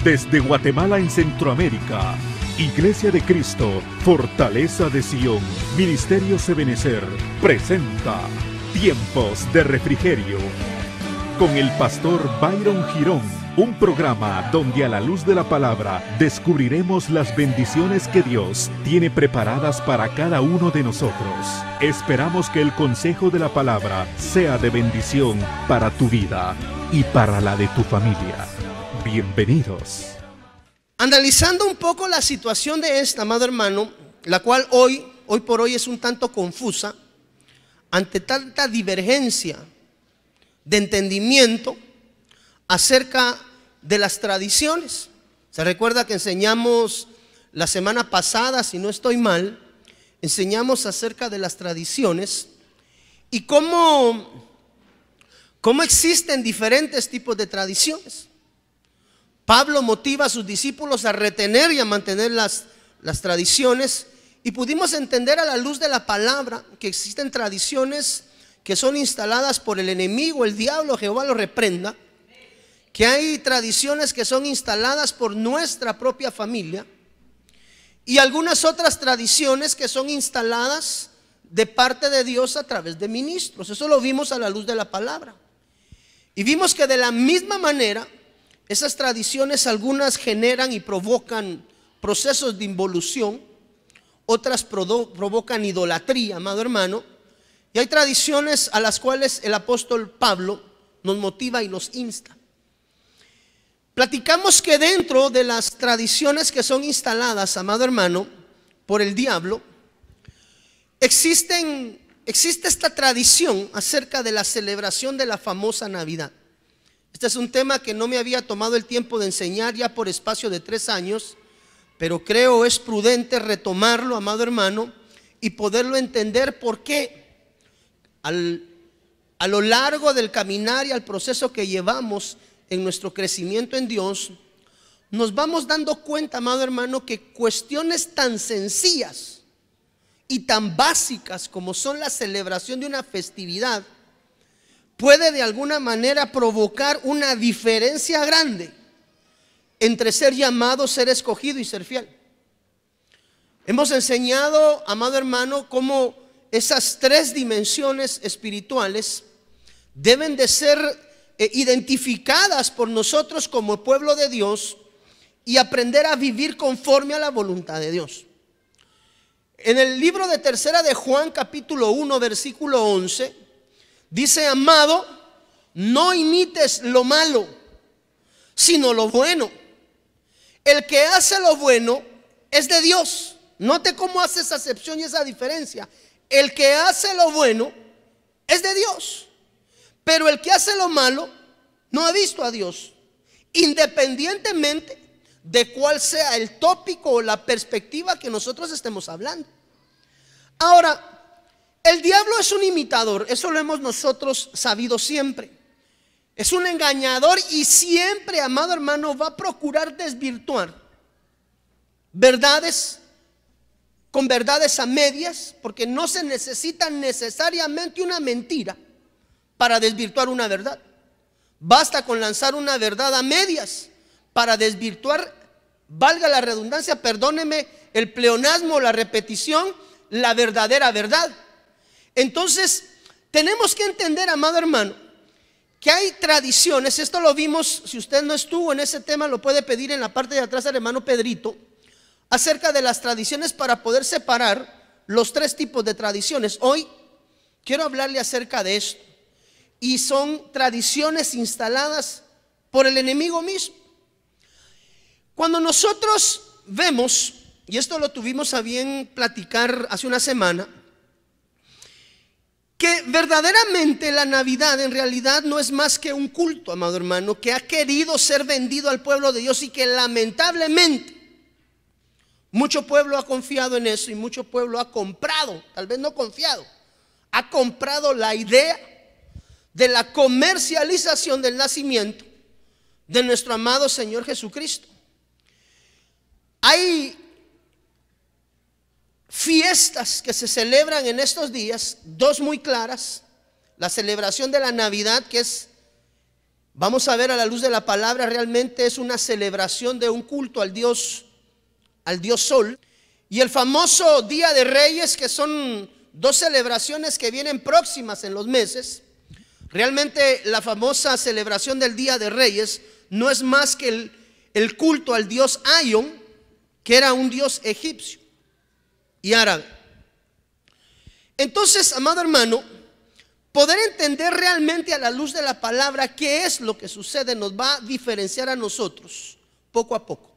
Desde Guatemala en Centroamérica, Iglesia de Cristo, Fortaleza de Sion, Ministerio Ebenecer, presenta Tiempos de Refrigerio, con el pastor Byron Girón, un programa donde a la luz de la palabra descubriremos las bendiciones que Dios tiene preparadas para cada uno de nosotros. Esperamos que el consejo de la palabra sea de bendición para tu vida y para la de tu familia. Bienvenidos. Analizando un poco la situación de esta, amado hermano, la cual hoy por hoy es un tanto confusa, ante tanta divergencia de entendimiento acerca de las tradiciones. Se recuerda que enseñamos la semana pasada, si no estoy mal, enseñamos acerca de las tradiciones y cómo existen diferentes tipos de tradiciones. Pablo motiva a sus discípulos a retener y a mantener las tradiciones, y pudimos entender a la luz de la palabra que existen tradiciones que son instaladas por el enemigo, el diablo, Jehová lo reprenda, que hay tradiciones que son instaladas por nuestra propia familia y algunas otras tradiciones que son instaladas de parte de Dios a través de ministros. Eso lo vimos a la luz de la palabra, y vimos que de la misma manera esas tradiciones, algunas generan y provocan procesos de involución, otras provocan idolatría, amado hermano. Y hay tradiciones a las cuales el apóstol Pablo nos motiva y nos insta. Platicamos que dentro de las tradiciones que son instaladas, amado hermano, por el diablo, existe esta tradición acerca de la celebración de la famosa Navidad. Este es un tema que no me había tomado el tiempo de enseñar ya por espacio de 3 años, pero creo es prudente retomarlo, amado hermano, y poderlo entender, porque a lo largo del caminar y al proceso que llevamos en nuestro crecimiento en Dios, nos vamos dando cuenta, amado hermano, que cuestiones tan sencillas y tan básicas como son la celebración de una festividad puede de alguna manera provocar una diferencia grande entre ser llamado, ser escogido y ser fiel. Hemos enseñado, amado hermano, cómo esas 3 dimensiones espirituales deben de ser identificadas por nosotros como pueblo de Dios y aprender a vivir conforme a la voluntad de Dios. En el libro de Tercera de Juan, capítulo 1, versículo 11, dice: amado, no imites lo malo, sino lo bueno. El que hace lo bueno es de Dios. Note cómo hace esa acepción y esa diferencia. El que hace lo bueno es de Dios, pero el que hace lo malo no ha visto a Dios, independientemente de cuál sea el tópico o la perspectiva que nosotros estemos hablando. Ahora, el diablo es un imitador, eso lo hemos nosotros sabido siempre. Es un engañador y siempre, amado hermano, va a procurar desvirtuar verdades con verdades a medias, porque no se necesita necesariamente una mentira para desvirtuar una verdad. Basta con lanzar una verdad a medias para desvirtuar, valga la redundancia, perdóneme el pleonasmo, la repetición, la verdadera verdad. Entonces, tenemos que entender, amado hermano, que hay tradiciones. Esto lo vimos, si usted no estuvo en ese tema, lo puede pedir en la parte de atrás al hermano Pedrito, acerca de las tradiciones para poder separar los 3 tipos de tradiciones. Hoy quiero hablarle acerca de esto, y son tradiciones instaladas por el enemigo mismo. Cuando nosotros vemos, y esto lo tuvimos a bien platicar hace una semana, que verdaderamente la Navidad en realidad no es más que un culto, amado hermano, que ha querido ser vendido al pueblo de Dios, y que lamentablemente mucho pueblo ha confiado en eso, y mucho pueblo ha comprado, tal vez no confiado, ha comprado la idea de la comercialización del nacimiento de nuestro amado Señor Jesucristo. Hay fiestas que se celebran en estos días, 2 muy claras: la celebración de la Navidad, que es vamos a ver a la luz de la palabra, realmente es una celebración de un culto al Dios Sol. Y el famoso Día de Reyes, que son dos celebraciones que vienen próximas en los meses. Realmente la famosa celebración del Día de Reyes no es más que el culto al dios Aion, que era un dios egipcio y árabe. Entonces, amado hermano, poder entender realmente a la luz de la palabra qué es lo que sucede nos va a diferenciar a nosotros poco a poco.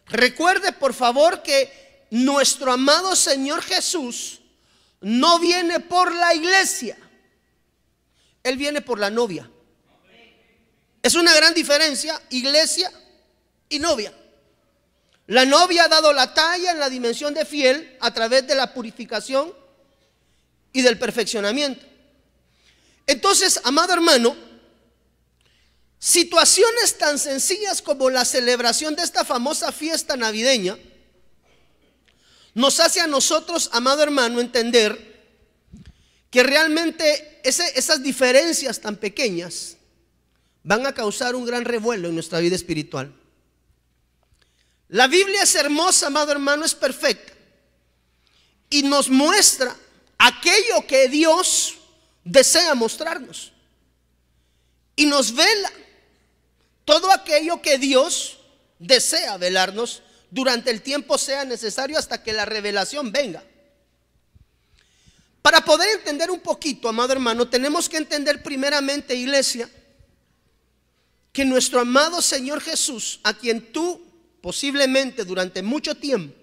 Recuerde por favor que nuestro amado Señor Jesús no viene por la iglesia, Él viene por la novia. Es una gran diferencia, iglesia y novia. La novia ha dado la talla en la dimensión de fiel a través de la purificación y del perfeccionamiento. Entonces, amado hermano, situaciones tan sencillas como la celebración de esta famosa fiesta navideña nos hace a nosotros, amado hermano, entender que realmente esas diferencias tan pequeñas van a causar un gran revuelo en nuestra vida espiritual. La Biblia es hermosa, amado hermano, es perfecta y nos muestra aquello que Dios desea mostrarnos y nos vela todo aquello que Dios desea velarnos durante el tiempo sea necesario hasta que la revelación venga. Para poder entender un poquito, amado hermano, tenemos que entender primeramente, iglesia, que nuestro amado Señor Jesús, a quien tú posiblemente durante mucho tiempo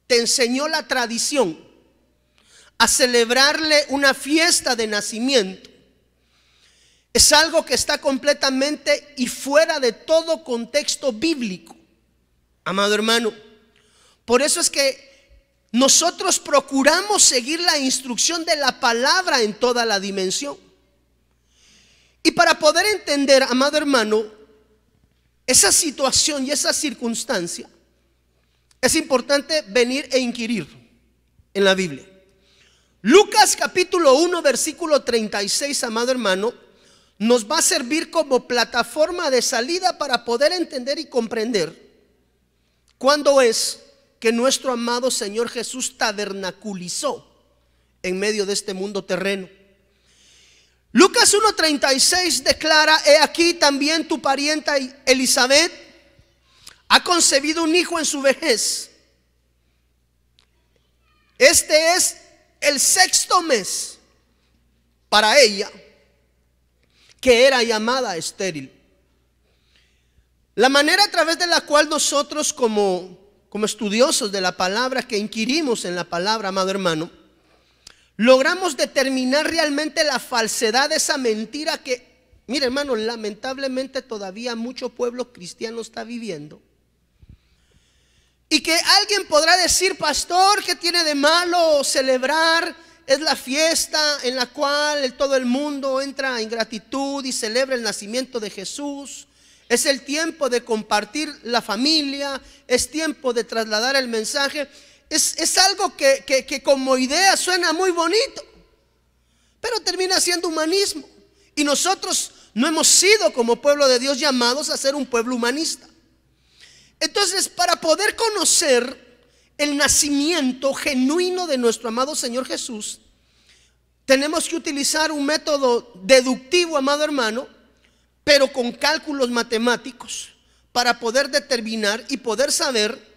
te enseñó la tradición a celebrarle una fiesta de nacimiento, es algo que está completamente y fuera de todo contexto bíblico, amado hermano. Por eso es que nosotros procuramos seguir la instrucción de la palabra en toda la dimensión. Y para poder entender, amado hermano, esa situación y esa circunstancia, es importante venir e inquirir en la Biblia. Lucas capítulo 1 versículo 36, amado hermano, nos va a servir como plataforma de salida para poder entender y comprender cuándo es que nuestro amado Señor Jesús tabernaculizó en medio de este mundo terreno. Lucas 1:36 declara: he aquí también tu parienta Elizabeth ha concebido un hijo en su vejez. Este es el sexto mes para ella, que era llamada estéril. La manera a través de la cual nosotros como estudiosos de la palabra, que inquirimos en la palabra, amado hermano, logramos determinar realmente la falsedad de esa mentira que, mire hermano, lamentablemente todavía mucho pueblo cristiano está viviendo. Y que alguien podrá decir: pastor, ¿qué tiene de malo celebrar? Es la fiesta en la cual todo el mundo entra en gratitud y celebra el nacimiento de Jesús. Es el tiempo de compartir la familia, es tiempo de trasladar el mensaje. Es algo que como idea suena muy bonito, pero termina siendo humanismo. Y nosotros no hemos sido como pueblo de Dios llamados a ser un pueblo humanista. Entonces, para poder conocer el nacimiento genuino de nuestro amado Señor Jesús, tenemos que utilizar un método deductivo, amado hermano, pero con cálculos matemáticos, para poder determinar y poder saber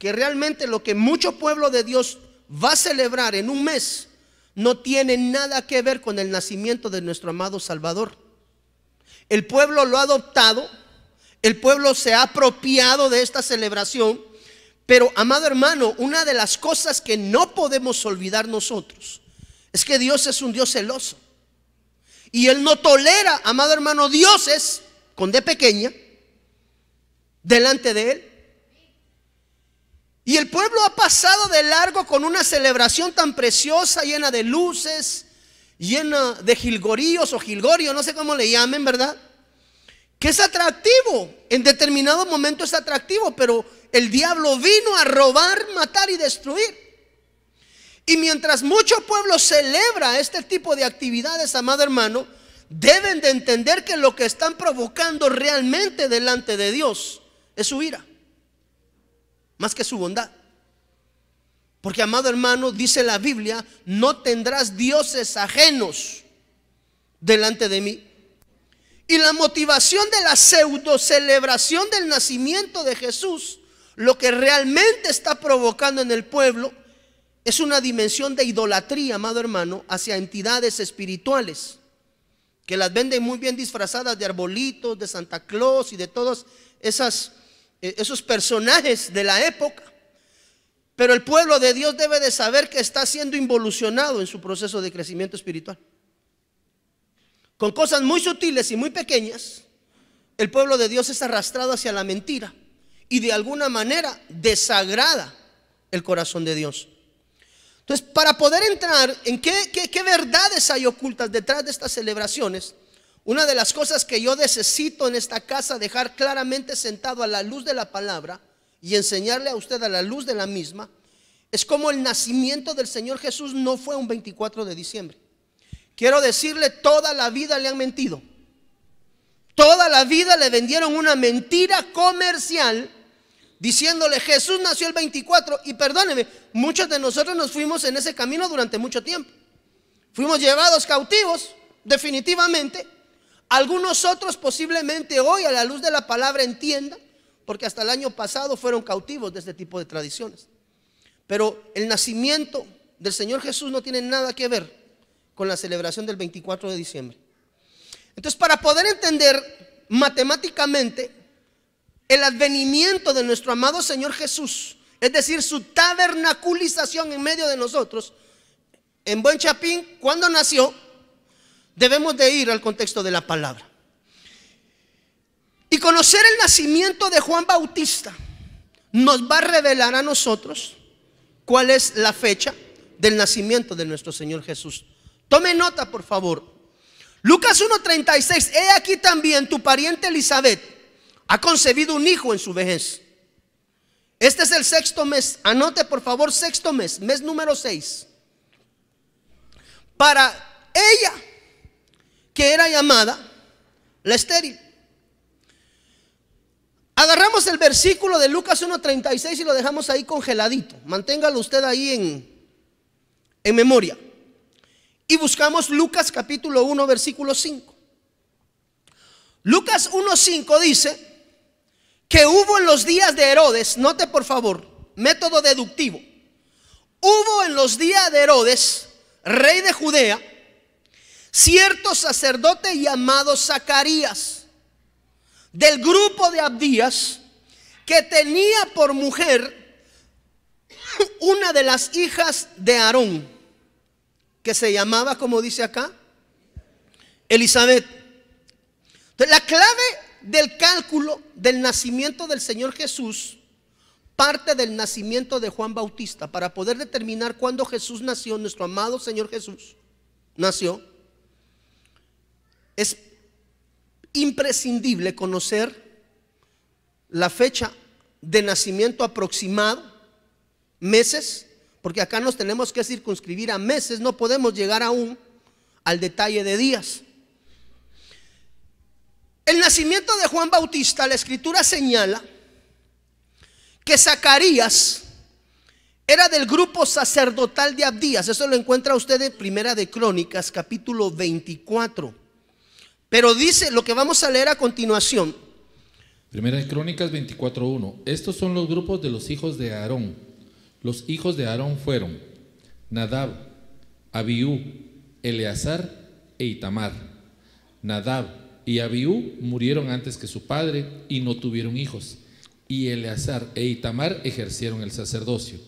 que realmente lo que mucho pueblo de Dios va a celebrar en un mes no tiene nada que ver con el nacimiento de nuestro amado Salvador. El pueblo lo ha adoptado, el pueblo se ha apropiado de esta celebración, pero, amado hermano, una de las cosas que no podemos olvidar nosotros es que Dios es un Dios celoso. Y Él no tolera, amado hermano, dioses con D pequeña delante de Él. Y el pueblo ha pasado de largo con una celebración tan preciosa, llena de luces, llena de jilgoríos o jilgorio, no sé cómo le llamen, ¿verdad? Que es atractivo, en determinado momento es atractivo, pero el diablo vino a robar, matar y destruir. Y mientras mucho pueblo celebra este tipo de actividades, amado hermano, deben de entender que lo que están provocando realmente delante de Dios es su ira, más que su bondad. Porque, amado hermano, dice la Biblia: no tendrás dioses ajenos delante de mí. Y la motivación de la pseudo celebración del nacimiento de Jesús, lo que realmente está provocando en el pueblo, es una dimensión de idolatría, amado hermano, hacia entidades espirituales, que las venden muy bien disfrazadas de arbolitos, de Santa Claus y de todos esos personajes de la época. Pero el pueblo de Dios debe de saber que está siendo involucionado en su proceso de crecimiento espiritual. Con cosas muy sutiles y muy pequeñas, el pueblo de Dios es arrastrado hacia la mentira y de alguna manera desagrada el corazón de Dios. Entonces, para poder entrar en qué verdades hay ocultas detrás de estas celebraciones, una de las cosas que yo necesito en esta casa dejar claramente sentado a la luz de la palabra y enseñarle a usted a la luz de la misma, es como el nacimiento del Señor Jesús no fue un 24 de diciembre. Quiero decirle, toda la vida le han mentido. Toda la vida le vendieron una mentira comercial diciéndole: Jesús nació el 24. Y perdóneme, muchos de nosotros nos fuimos en ese camino durante mucho tiempo. Fuimos llevados cautivos, definitivamente. Algunos otros posiblemente hoy, a la luz de la palabra, entiendan, porque hasta el año pasado fueron cautivos de este tipo de tradiciones. Pero el nacimiento del Señor Jesús no tiene nada que ver con la celebración del 24 de diciembre. Entonces, para poder entender matemáticamente el advenimiento de nuestro amado Señor Jesús, es decir, su tabernaculización en medio de nosotros, en buen chapín, cuando nació, debemos de ir al contexto de la palabra y conocer el nacimiento de Juan Bautista. Nos va a revelar a nosotros cuál es la fecha del nacimiento de nuestro Señor Jesús. Tome nota, por favor. Lucas 1:36: he aquí también tu pariente Elizabeth ha concebido un hijo en su vejez. Este es el sexto mes. Anote, por favor, sexto mes, mes número 6. Para ella, que era llamada la estéril. Agarramos el versículo de Lucas 1:36 y lo dejamos ahí congeladito. Manténgalo usted ahí en memoria. Y buscamos Lucas capítulo 1, versículo 5. Lucas 1:5 dice que hubo en los días de Herodes, note por favor, método deductivo. Hubo en los días de Herodes, rey de Judea, cierto sacerdote llamado Zacarías, del grupo de Abdías, que tenía por mujer una de las hijas de Aarón, que se llamaba, como dice acá, Elizabeth. Entonces, la clave del cálculo del nacimiento del Señor Jesús parte del nacimiento de Juan Bautista. Para poder determinar cuándo Jesús nació, nuestro amado Señor Jesús nació, es imprescindible conocer la fecha de nacimiento aproximado, meses, porque acá nos tenemos que circunscribir a meses, no podemos llegar aún al detalle de días. El nacimiento de Juan Bautista, la escritura señala que Zacarías era del grupo sacerdotal de Abdías. Eso lo encuentra usted en Primera de Crónicas, capítulo 24. Pero dice lo que vamos a leer a continuación. Primera de Crónicas 24:1. Estos son los grupos de los hijos de Aarón. Los hijos de Aarón fueron Nadab, Abiú, Eleazar e Itamar. Nadab y Abiú murieron antes que su padre y no tuvieron hijos, y Eleazar e Itamar ejercieron el sacerdocio.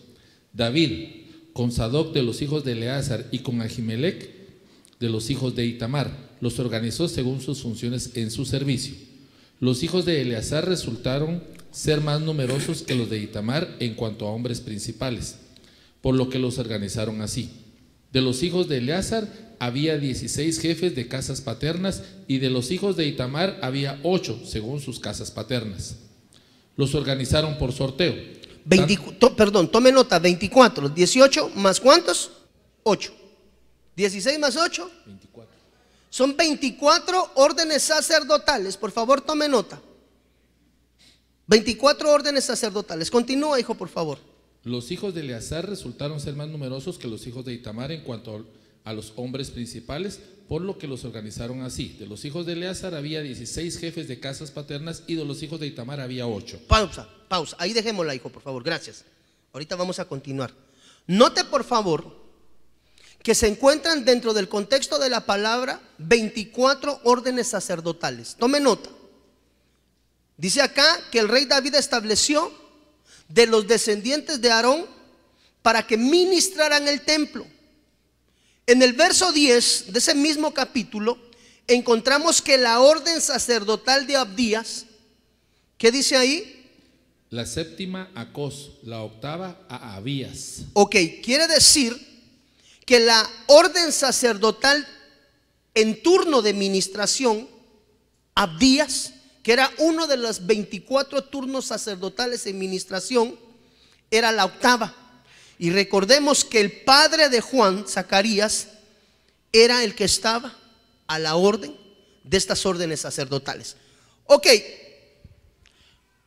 David, con Sadoc de los hijos de Eleazar y con Ahimelech de los hijos de Itamar, los organizó según sus funciones en su servicio. Los hijos de Eleazar resultaron ser más numerosos que los de Itamar en cuanto a hombres principales, por lo que los organizaron así. De los hijos de Eleazar había 16 jefes de casas paternas, y de los hijos de Itamar había 8 según sus casas paternas. Los organizaron por sorteo. Tome nota, 24, 18 más ¿cuántos? 8. 16 más 8. 24. Son 24 órdenes sacerdotales. Por favor, tome nota. 24 órdenes sacerdotales. Continúa, hijo, por favor. Los hijos de Eleazar resultaron ser más numerosos que los hijos de Itamar en cuanto a los hombres principales, por lo que los organizaron así. De los hijos de Eleazar había 16 jefes de casas paternas y de los hijos de Itamar había 8. Pausa. Ahí dejémosla, hijo, por favor. Gracias. Ahorita vamos a continuar. Note, por favor, que se encuentran dentro del contexto de la palabra 24 órdenes sacerdotales. Tome nota. Dice acá que el rey David estableció de los descendientes de Aarón para que ministraran el templo. En el verso 10 de ese mismo capítulo encontramos que la orden sacerdotal de Abdías, ¿qué dice ahí? La séptima a Cos, la octava a Abías. Ok, quiere decir que la orden sacerdotal en turno de ministración, Abdías, que era uno de los 24 turnos sacerdotales en ministración, era la octava. Y recordemos que el padre de Juan, Zacarías, era el que estaba a la orden de estas órdenes sacerdotales. Ok,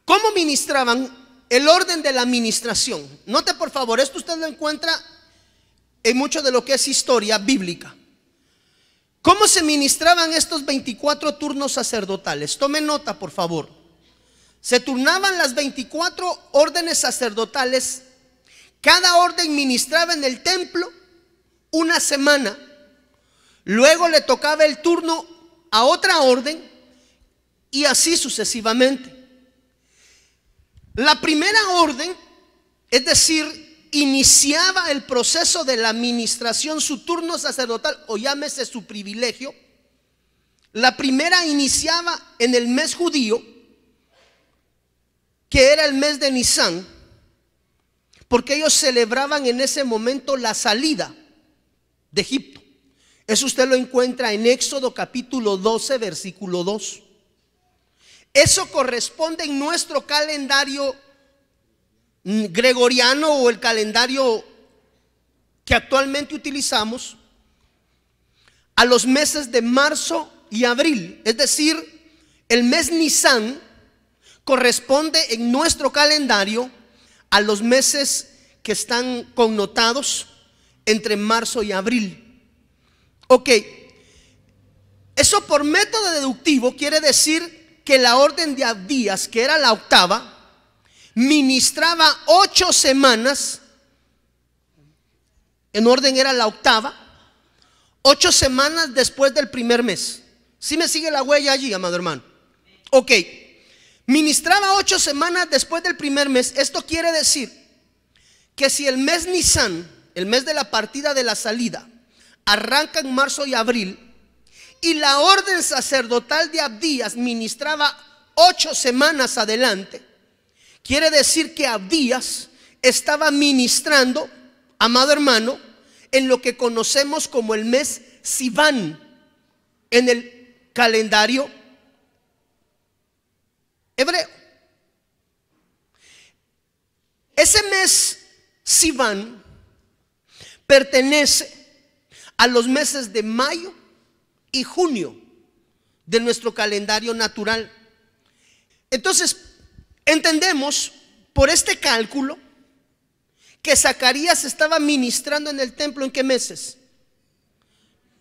¿cómo ministraban? El orden de la administración. Note por favor, esto usted lo encuentra en mucho de lo que es historia bíblica. ¿Cómo se ministraban estos 24 turnos sacerdotales? Tome nota, por favor. Se turnaban las 24 órdenes sacerdotales. Cada orden ministraba en el templo una semana. Luego le tocaba el turno a otra orden y así sucesivamente. La primera orden, es decir, iniciaba el proceso de la administración, su turno sacerdotal, o llámese su privilegio. La primera iniciaba en el mes judío, que era el mes de Nisán, porque ellos celebraban en ese momento la salida de Egipto. Eso usted lo encuentra en Éxodo capítulo 12, versículo 2. Eso corresponde en nuestro calendario gregoriano o el calendario que actualmente utilizamos a los meses de marzo y abril. Es decir, el mes Nisán corresponde en nuestro calendario a los meses que están connotados entre marzo y abril. Ok, eso por método deductivo quiere decir que la orden de Abdías, que era la octava, ministraba 8 semanas. En orden era la octava, 8 semanas después del primer mes. ¿Sí me sigue la huella allí, amado hermano? Ok, ministraba 8 semanas después del primer mes. Esto quiere decir que si el mes Nisán, el mes de la partida de la salida, arranca en marzo y abril, y la orden sacerdotal de Abdías ministraba 8 semanas adelante, quiere decir que Abdías estaba ministrando, amado hermano, en lo que conocemos como el mes Sivan en el calendario hebreo. Ese mes Sivan pertenece a los meses de mayo y junio de nuestro calendario natural. Entonces, entendemos por este cálculo que Zacarías estaba ministrando en el templo. ¿En qué meses?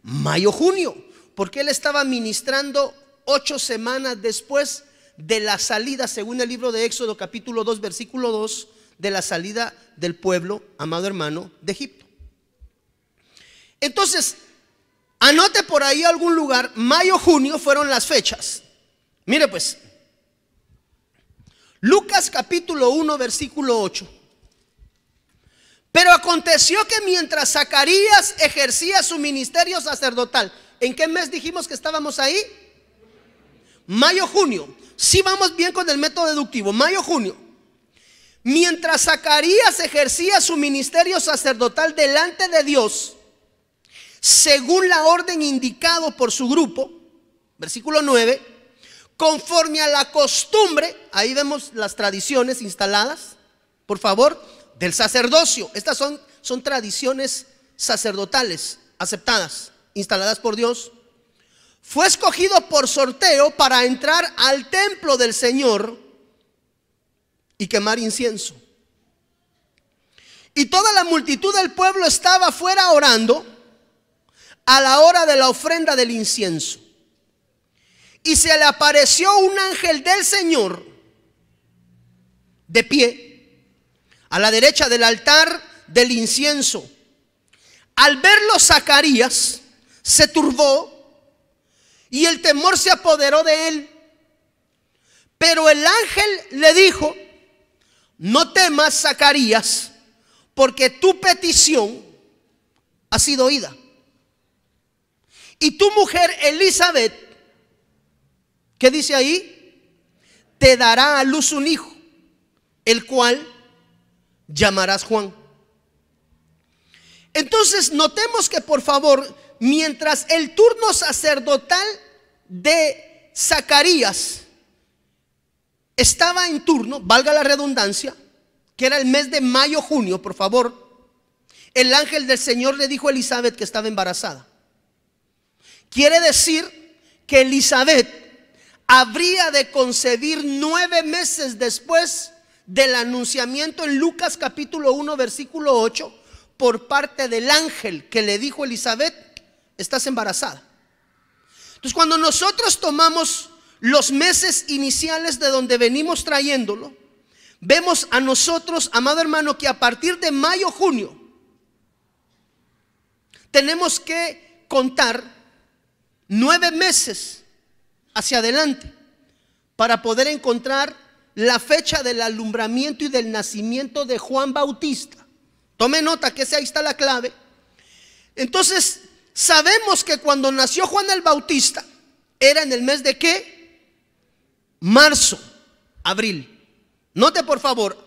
Mayo, junio, porque él estaba ministrando 8 semanas después de la salida, según el libro de Éxodo capítulo 2, versículo 2, de la salida del pueblo, amado hermano, de Egipto. Entonces, anote por ahí algún lugar, mayo, junio fueron las fechas. Mire pues, Lucas capítulo 1, versículo 8. Pero aconteció que mientras Zacarías ejercía su ministerio sacerdotal, ¿en qué mes dijimos que estábamos ahí? Mayo, junio. Sí, vamos bien con el método deductivo, mayo, junio. Mientras Zacarías ejercía su ministerio sacerdotal delante de Dios, según la orden indicado por su grupo, versículo 9, conforme a la costumbre, ahí vemos las tradiciones instaladas, por favor, del sacerdocio. Estas son tradiciones sacerdotales aceptadas, instaladas por Dios. fue escogido por sorteo para entrar al templo del Señor y quemar incienso. Y toda la multitud del pueblo estaba afuera orando a la hora de la ofrenda del incienso. Y se le apareció un ángel del Señor de pie a la derecha del altar del incienso. Al verlo, Zacarías se turbó y el temor se apoderó de él. Pero el ángel le dijo: no temas, Zacarías, porque tu petición ha sido oída. Y tu mujer Elizabeth, ¿qué dice ahí? Te dará a luz un hijo, el cual llamarás Juan. Entonces notemos que, por favor, mientras el turno sacerdotal de Zacarías estaba en turno, valga la redundancia, que era el mes de mayo, junio, por favor, el ángel del Señor le dijo a Elizabeth que estaba embarazada. Quiere decir que Elizabeth habría de concebir 9 meses después del anunciamiento en Lucas capítulo 1 versículo 8 por parte del ángel que le dijo a Elizabeth: estás embarazada. Entonces, cuando nosotros tomamos los meses iniciales de donde venimos trayéndolo, vemos a nosotros, amado hermano, que a partir de mayo, junio tenemos que contar 9 meses hacia adelante para poder encontrar la fecha del alumbramiento y del nacimiento de Juan Bautista. Tome nota que ahí está la clave. Entonces, sabemos que cuando nació Juan el Bautista era en el mes de ¿qué? Marzo, abril. Note, por favor,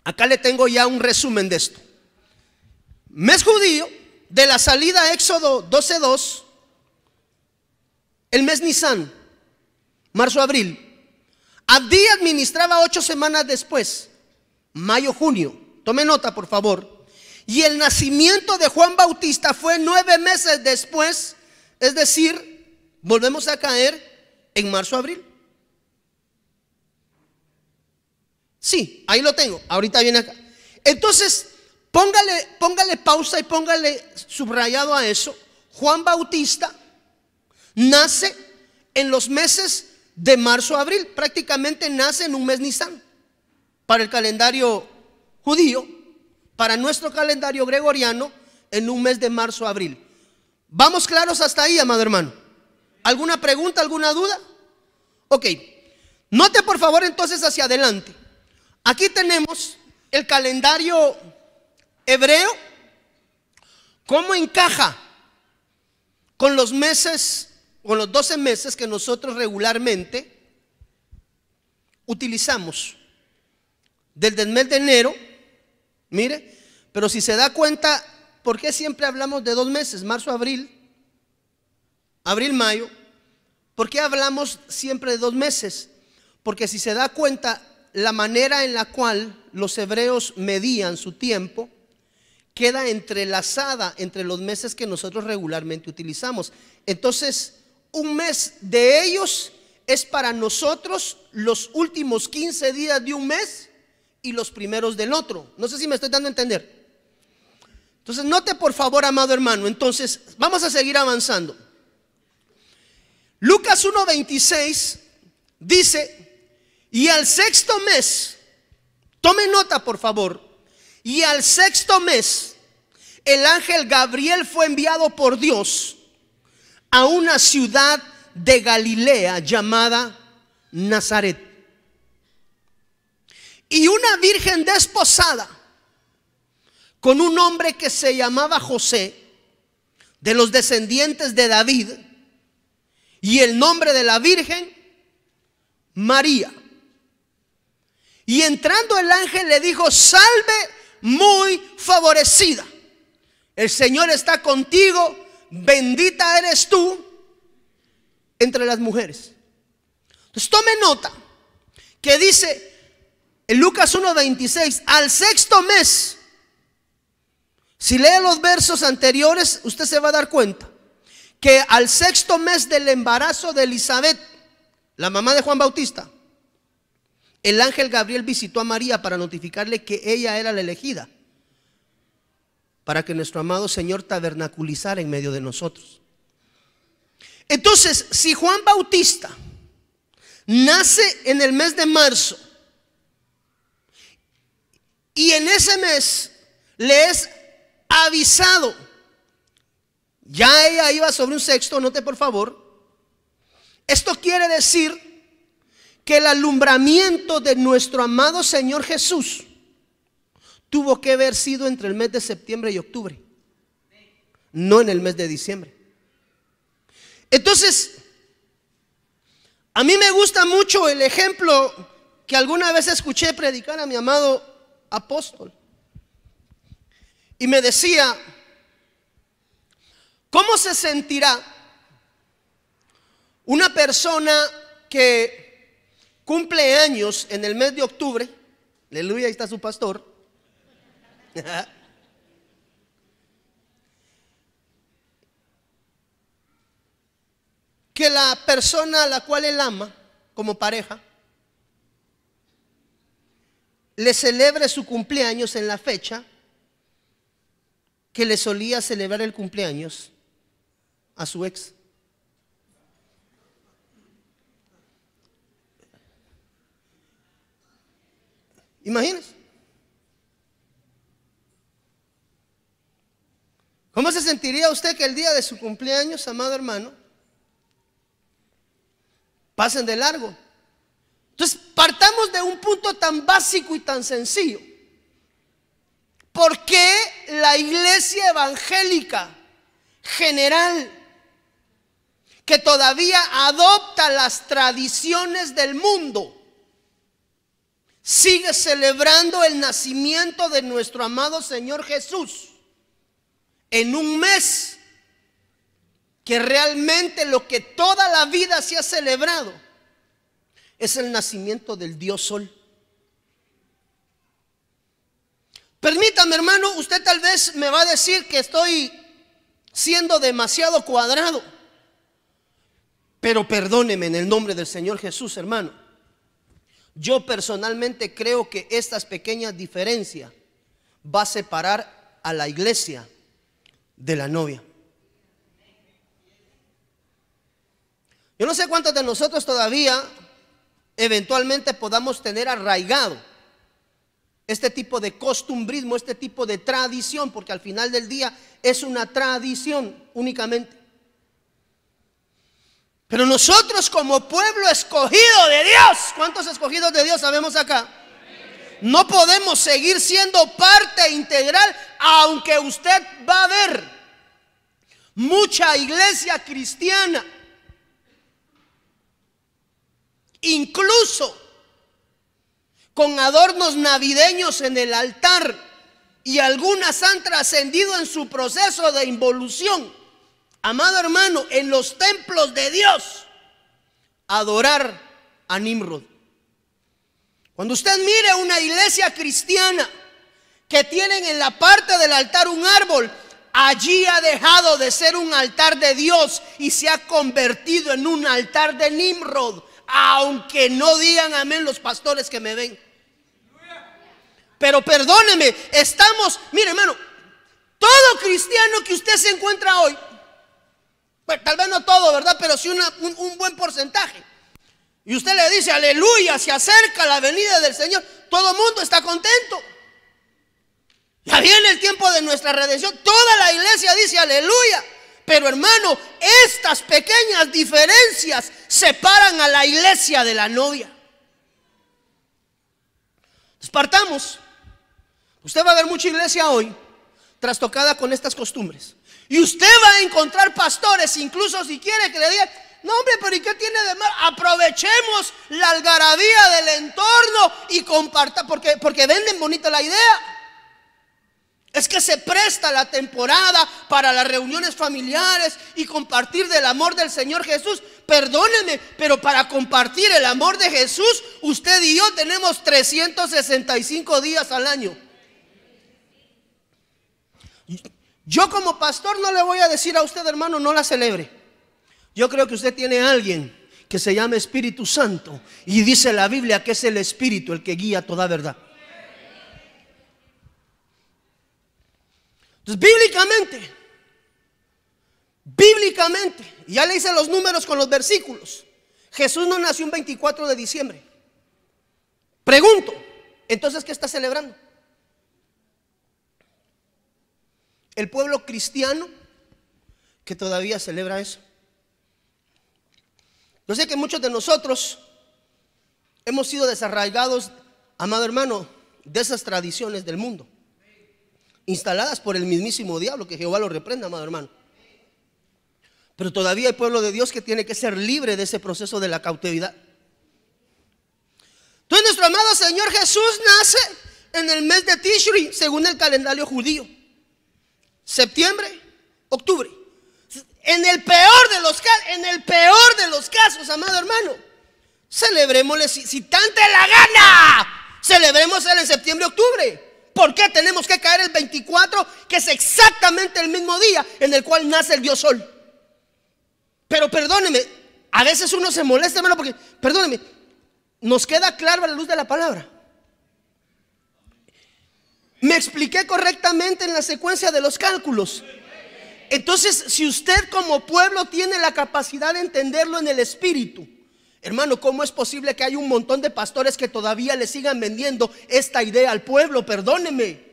acá le tengo ya un resumen de esto. Mes judío, de la salida a Éxodo 12:2, el mes Nisan, marzo, abril. Abdí administraba 8 semanas después, mayo, junio. Tome nota, por favor. Y el nacimiento de Juan Bautista fue 9 meses después, es decir, volvemos a caer en marzo, abril. Sí, ahí lo tengo, ahorita viene acá. Entonces, póngale pausa y póngale subrayado a eso. Juan Bautista nace en los meses de marzo a abril, prácticamente nace en un mes Nisan para el calendario judío, para nuestro calendario gregoriano en un mes de marzo a abril. ¿Vamos claros hasta ahí, amado hermano? ¿Alguna pregunta, alguna duda? Ok, note por favor entonces hacia adelante. Aquí tenemos el calendario hebreo, cómo encaja con los meses, con los 12 meses que nosotros regularmente utilizamos. Desde el mes de enero, mire, pero si se da cuenta, ¿por qué siempre hablamos de 2 meses? Marzo, abril, abril, mayo. ¿Por qué hablamos siempre de 2 meses? Porque si se da cuenta, la manera en la cual los hebreos medían su tiempo queda entrelazada entre los meses que nosotros regularmente utilizamos. Entonces, un mes de ellos es para nosotros los últimos 15 días de un mes y los primeros del otro. No sé si me estoy dando a entender. Entonces, note por favor, amado hermano. Entonces, vamos a seguir avanzando. Lucas 1:26 dice: y al 6º mes, tome nota por favor, y al 6º mes, el ángel Gabriel fue enviado por Dios a una ciudad de Galilea llamada Nazaret. Y una virgen desposada con un hombre que se llamaba José, de los descendientes de David, y el nombre de la virgen, María. Y entrando el ángel le dijo: salve, muy favorecida, el Señor está contigo, bendita eres tú entre las mujeres. Entonces tome nota que dice en Lucas 1:26, al 6º mes. Si lee los versos anteriores, usted se va a dar cuenta que al 6º mes del embarazo de Elizabeth, la mamá de Juan Bautista, el ángel Gabriel visitó a María para notificarle que ella era la elegida para que nuestro amado Señor tabernaculizara en medio de nosotros. Entonces, si Juan Bautista nace en el mes de marzo y en ese mes le es avisado, ya ella iba sobre un 6º, note por favor, esto quiere decir que el alumbramiento de nuestro amado Señor Jesús tuvo que haber sido entre el mes de septiembre y octubre, no en el mes de diciembre. Entonces, a mí me gusta mucho el ejemplo que alguna vez escuché predicar a mi amado apóstol. Y me decía, ¿cómo se sentirá una persona que cumple años en el mes de octubre? Aleluya, ahí está su pastor. Que la persona a la cual él ama como pareja le celebre su cumpleaños en la fecha que le solía celebrar el cumpleaños a su ex. Imagínense. ¿Cómo se sentiría usted que el día de su cumpleaños, amado hermano, pasen de largo? Entonces, partamos de un punto tan básico y tan sencillo. ¿Por qué la iglesia evangélica general, que todavía adopta las tradiciones del mundo, sigue celebrando el nacimiento de nuestro amado Señor Jesús en un mes que realmente lo que toda la vida se ha celebrado es el nacimiento del Dios Sol? Permítame, hermano, usted tal vez me va a decir que estoy siendo demasiado cuadrado, pero perdóneme en el nombre del Señor Jesús, hermano. Yo personalmente creo que estas pequeñas diferencias va a separar a la iglesia de la novia. Yo no sé cuántos de nosotros todavía eventualmente podamos tener arraigado este tipo de costumbrismo, este tipo de tradición, porque al final del día es una tradición únicamente. Pero nosotros como pueblo escogido de Dios, ¿cuántos escogidos de Dios sabemos acá? No podemos seguir siendo parte integral, aunque usted va a ver mucha iglesia cristiana, incluso con adornos navideños en el altar, y algunas han trascendido en su proceso de involución, amado hermano, en los templos de Dios, adorar a Nimrod. Cuando usted mire una iglesia cristiana que tienen en la parte del altar un árbol, allí ha dejado de ser un altar de Dios y se ha convertido en un altar de Nimrod, aunque no digan amén los pastores que me ven. Pero perdóneme, mire hermano, todo cristiano que usted se encuentra hoy, bueno, tal vez no todo, ¿verdad? Pero sí un buen porcentaje, y usted le dice aleluya, se acerca la venida del Señor, todo el mundo está contento. Ya viene el tiempo de nuestra redención, toda la iglesia dice aleluya. Pero hermano, estas pequeñas diferencias separan a la iglesia de la novia. Entonces, partamos. Usted va a ver mucha iglesia hoy trastocada con estas costumbres, y usted va a encontrar pastores, incluso si quiere que le digan, no hombre, pero ¿y qué tiene de mal? Aprovechemos la algarabía del entorno y comparta, porque venden bonita la idea. Es que se presta la temporada para las reuniones familiares y compartir del amor del Señor Jesús. Perdónenme, pero para compartir el amor de Jesús, usted y yo tenemos 365 días al año. Yo como pastor no le voy a decir a usted, hermano, no la celebre. Yo creo que usted tiene a alguien que se llama Espíritu Santo, y dice la Biblia que es el Espíritu el que guía toda verdad. Entonces, bíblicamente, ya le hice los números con los versículos. Jesús no nació un 24 de diciembre. Pregunto, entonces, ¿qué está celebrando? El pueblo cristiano que todavía celebra eso. Yo sé que muchos de nosotros hemos sido desarraigados, amado hermano, de esas tradiciones del mundo, instaladas por el mismísimo diablo, que Jehová lo reprenda, amado hermano. Pero todavía hay pueblo de Dios que tiene que ser libre de ese proceso de la cautividad. Entonces nuestro amado Señor Jesús nace en el mes de Tishri, según el calendario judío. Septiembre, octubre. En el peor de los casos, amado hermano, celebrémosle si tanta la gana, celebremos en septiembre, octubre. ¿Por qué tenemos que caer el 24, que es exactamente el mismo día en el cual nace el Dios Sol? Pero perdóneme, a veces uno se molesta, hermano, porque, perdóneme, nos queda claro a la luz de la palabra. Me expliqué correctamente en la secuencia de los cálculos. Entonces, si usted como pueblo tiene la capacidad de entenderlo en el espíritu, hermano, ¿cómo es posible que hay un montón de pastores que todavía le sigan vendiendo esta idea al pueblo? Perdóneme.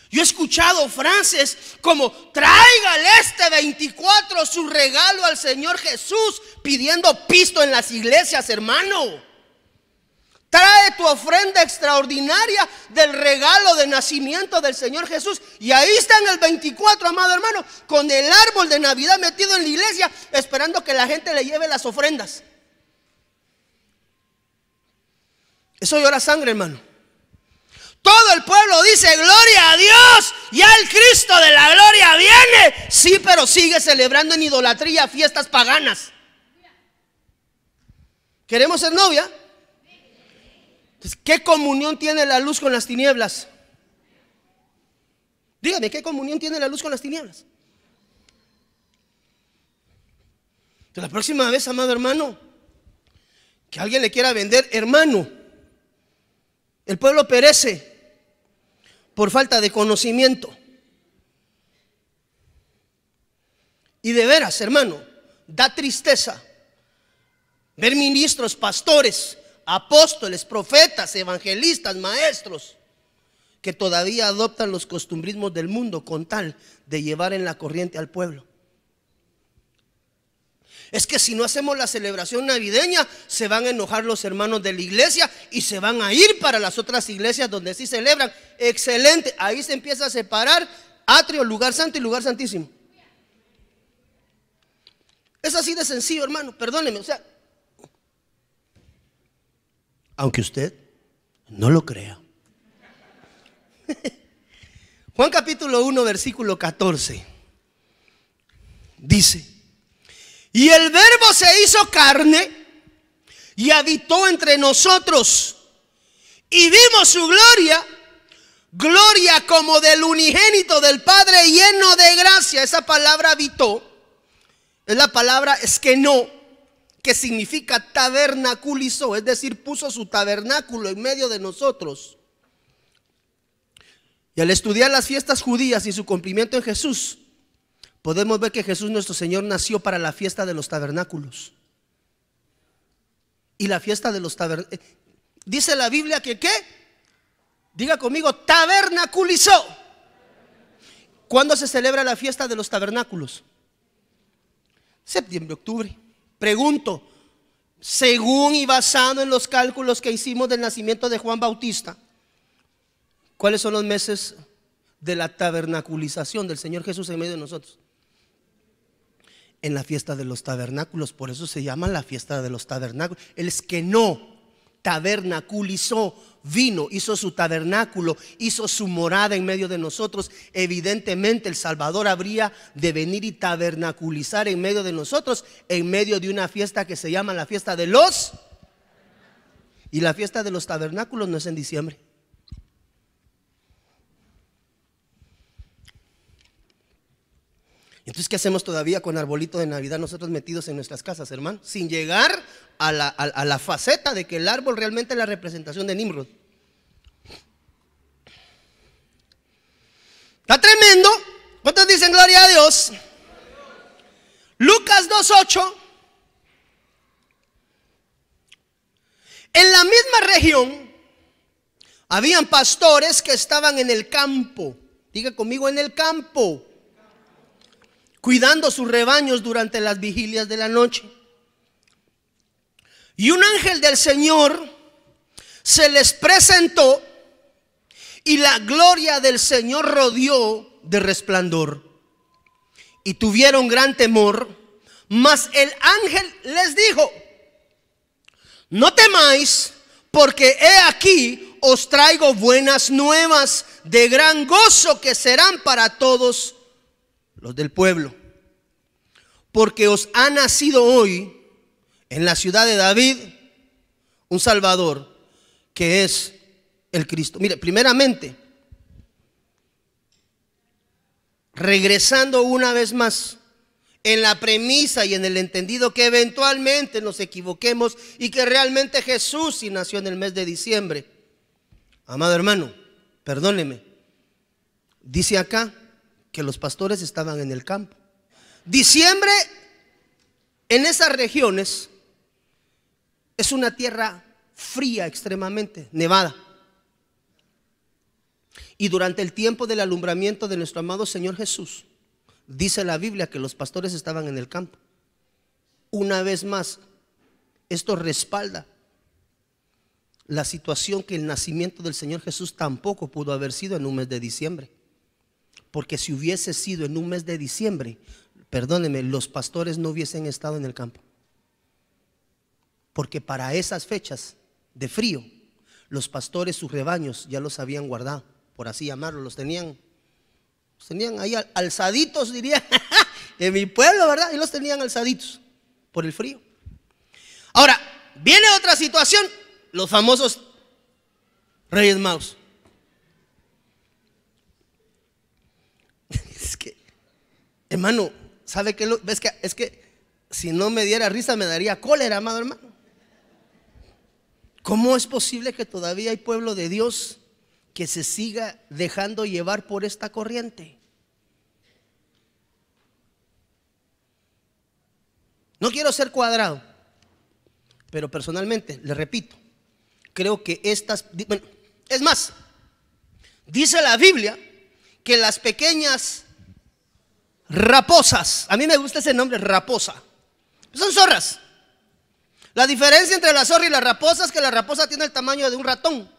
Yo he escuchado frases como: tráigale este 24 su regalo al Señor Jesús, pidiendo pisto en las iglesias, hermano. Trae tu ofrenda extraordinaria del regalo de nacimiento del Señor Jesús. Y ahí está en el 24, amado hermano, con el árbol de Navidad metido en la iglesia, esperando que la gente le lleve las ofrendas. Eso llora sangre, hermano. Todo el pueblo dice: gloria a Dios, ya el Cristo de la gloria viene. Sí, pero sigue celebrando en idolatría fiestas paganas. ¿Queremos ser novia? Entonces, ¿qué comunión tiene la luz con las tinieblas? Dígame, ¿qué comunión tiene la luz con las tinieblas? Entonces, la próxima vez, amado hermano, que alguien le quiera vender, hermano, el pueblo perece por falta de conocimiento. Y de veras, hermano, da tristeza ver ministros, pastores, apóstoles, profetas, evangelistas, maestros que todavía adoptan los costumbrismos del mundo con tal de llevar en la corriente al pueblo. Es que si no hacemos la celebración navideña, se van a enojar los hermanos de la iglesia y se van a ir para las otras iglesias donde sí celebran. Excelente, ahí se empieza a separar atrio, lugar santo y lugar santísimo. Es así de sencillo, hermano, perdóneme, o sea, aunque usted no lo crea. Juan capítulo 1 versículo 14 dice: y el Verbo se hizo carne y habitó entre nosotros, y vimos su gloria, gloria como del unigénito del Padre, lleno de gracia. Esa palabra habitó es la palabra eskenó, que significa tabernaculizó, es decir, puso su tabernáculo en medio de nosotros. Y al estudiar las fiestas judías y su cumplimiento en Jesús, podemos ver que Jesús nuestro Señor nació para la fiesta de los tabernáculos. Y la fiesta de los tabernáculos, dice la Biblia que ¿qué? Diga conmigo, tabernaculizó. ¿Cuándo se celebra la fiesta de los tabernáculos? Septiembre, octubre. Pregunto, según y basado en los cálculos que hicimos del nacimiento de Juan Bautista, ¿cuáles son los meses de la tabernaculización del Señor Jesús en medio de nosotros? En la fiesta de los tabernáculos. Por eso se llama la fiesta de los tabernáculos. El eskenó, tabernaculizó, vino, hizo su tabernáculo, hizo su morada en medio de nosotros. Evidentemente el Salvador habría de venir y tabernaculizar en medio de nosotros, en medio de una fiesta que se llama la fiesta de los. Y la fiesta de los tabernáculos no es en diciembre. Entonces, ¿qué hacemos todavía con arbolito de Navidad nosotros metidos en nuestras casas, hermano? Sin llegar a la faceta de que el árbol realmente es la representación de Nimrod. Está tremendo. ¿Cuántos dicen gloria a Dios? Lucas 2:8. En la misma región habían pastores que estaban en el campo. Diga conmigo, en el campo, cuidando sus rebaños durante las vigilias de la noche. Y un ángel del Señor se les presentó y la gloria del Señor rodeó de resplandor. Y tuvieron gran temor, mas el ángel les dijo: no temáis, porque he aquí os traigo buenas nuevas de gran gozo que serán para todos los del pueblo. Porque os ha nacido hoy en la ciudad de David un Salvador, que es el Cristo. Mire, primeramente, regresando una vez más en la premisa y en el entendido que eventualmente nos equivoquemos y que realmente Jesús sí nació en el mes de diciembre. Amado hermano, perdóneme, dice acá que los pastores estaban en el campo. Diciembre en esas regiones es una tierra fría extremadamente, nevada. Y durante el tiempo del alumbramiento de nuestro amado Señor Jesús, dice la Biblia que los pastores estaban en el campo. Una vez más, esto respalda la situación que el nacimiento del Señor Jesús tampoco pudo haber sido en un mes de diciembre. Porque si hubiese sido en un mes de diciembre, perdóneme, los pastores no hubiesen estado en el campo. Porque para esas fechas de frío, los pastores sus rebaños ya los habían guardado, por así llamarlo, los tenían ahí alzaditos, diría, en mi pueblo, ¿verdad? Y los tenían alzaditos por el frío. Ahora, viene otra situación, los famosos Reyes Magos. Es que, hermano, ¿sabe qué? Es que si no me diera risa me daría cólera, amado hermano. ¿Cómo es posible que todavía hay pueblo de Dios que se siga dejando llevar por esta corriente? No quiero ser cuadrado, pero personalmente, le repito, creo que bueno, es más, dice la Biblia que las pequeñas raposas, a mí me gusta ese nombre, raposa, son zorras. La diferencia entre la zorra y la raposa es que la raposa tiene el tamaño de un ratón,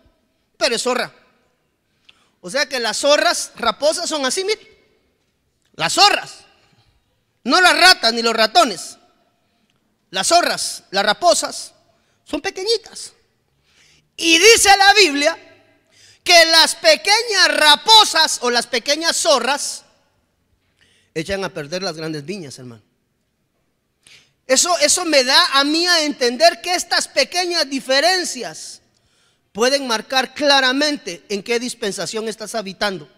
pero es zorra. O sea que las zorras raposas son así, mire, las zorras, no las ratas ni los ratones. Las zorras, las raposas, son pequeñitas. Y dice la Biblia que las pequeñas raposas o las pequeñas zorras echan a perder las grandes viñas, hermano. Eso me da a mí a entender que estas pequeñas diferencias pueden marcar claramente en qué dispensación estás habitando.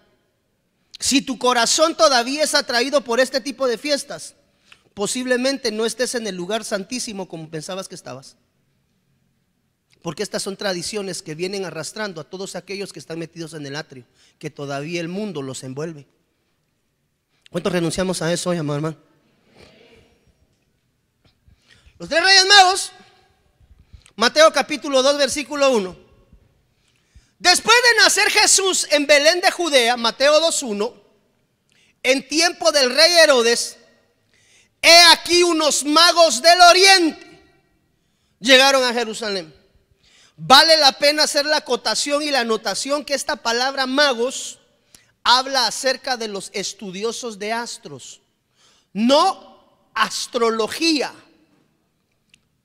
Si tu corazón todavía es atraído por este tipo de fiestas, posiblemente no estés en el lugar santísimo como pensabas que estabas. Porque estas son tradiciones que vienen arrastrando a todos aquellos que están metidos en el atrio, que todavía el mundo los envuelve. ¿Cuántos renunciamos a eso hoy, amado hermano? Los 3 Reyes Magos, Mateo capítulo 2 versículo 1. Después de nacer Jesús en Belén de Judea, Mateo 2:1, en tiempo del rey Herodes, he aquí unos magos del oriente llegaron a Jerusalén. Vale la pena hacer la acotación y la anotación que esta palabra magos habla acerca de los estudiosos de astros, no astrología,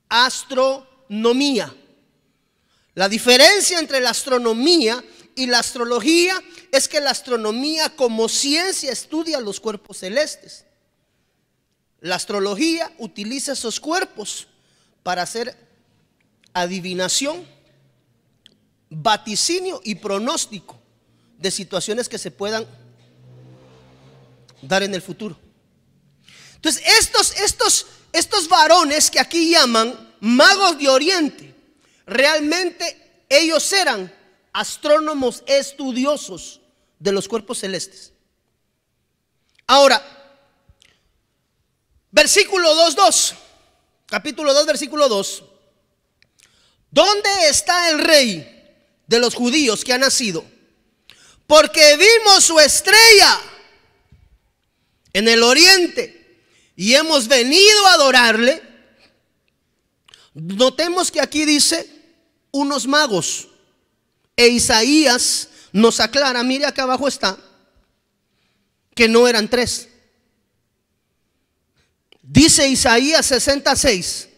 astronomía. La diferencia entre la astronomía y la astrología es que la astronomía como ciencia estudia los cuerpos celestes. La astrología utiliza esos cuerpos para hacer adivinación, vaticinio y pronóstico de situaciones que se puedan dar en el futuro. Entonces estos varones que aquí llaman magos de Oriente, realmente ellos eran astrónomos estudiosos de los cuerpos celestes. Ahora, versículo 2:2, capítulo 2, versículo 2. ¿Dónde está el rey de los judíos que ha nacido? Porque vimos su estrella en el oriente y hemos venido a adorarle. Notemos que aquí dice unos magos, e Isaías nos aclara, mire acá abajo está, que no eran 3. Dice Isaías 66: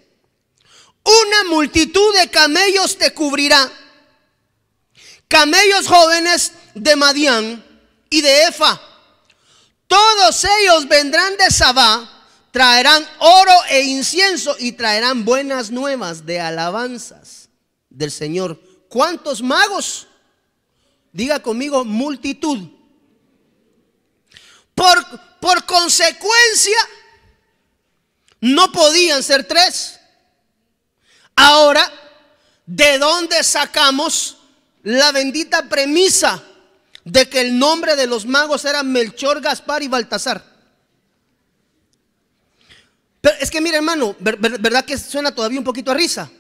una multitud de camellos te cubrirá, camellos jóvenes de Madián y de Efa. Todos ellos vendrán de Sabá, traerán oro e incienso y traerán buenas nuevas de alabanzas del Señor. ¿Cuántos magos? Diga conmigo, multitud. Por consecuencia, no podían ser 3. Ahora, ¿de dónde sacamos la bendita premisa de que el nombre de los magos era Melchor, Gaspar y Baltasar? Pero es que mire, hermano, verdad que suena todavía un poquito a risa,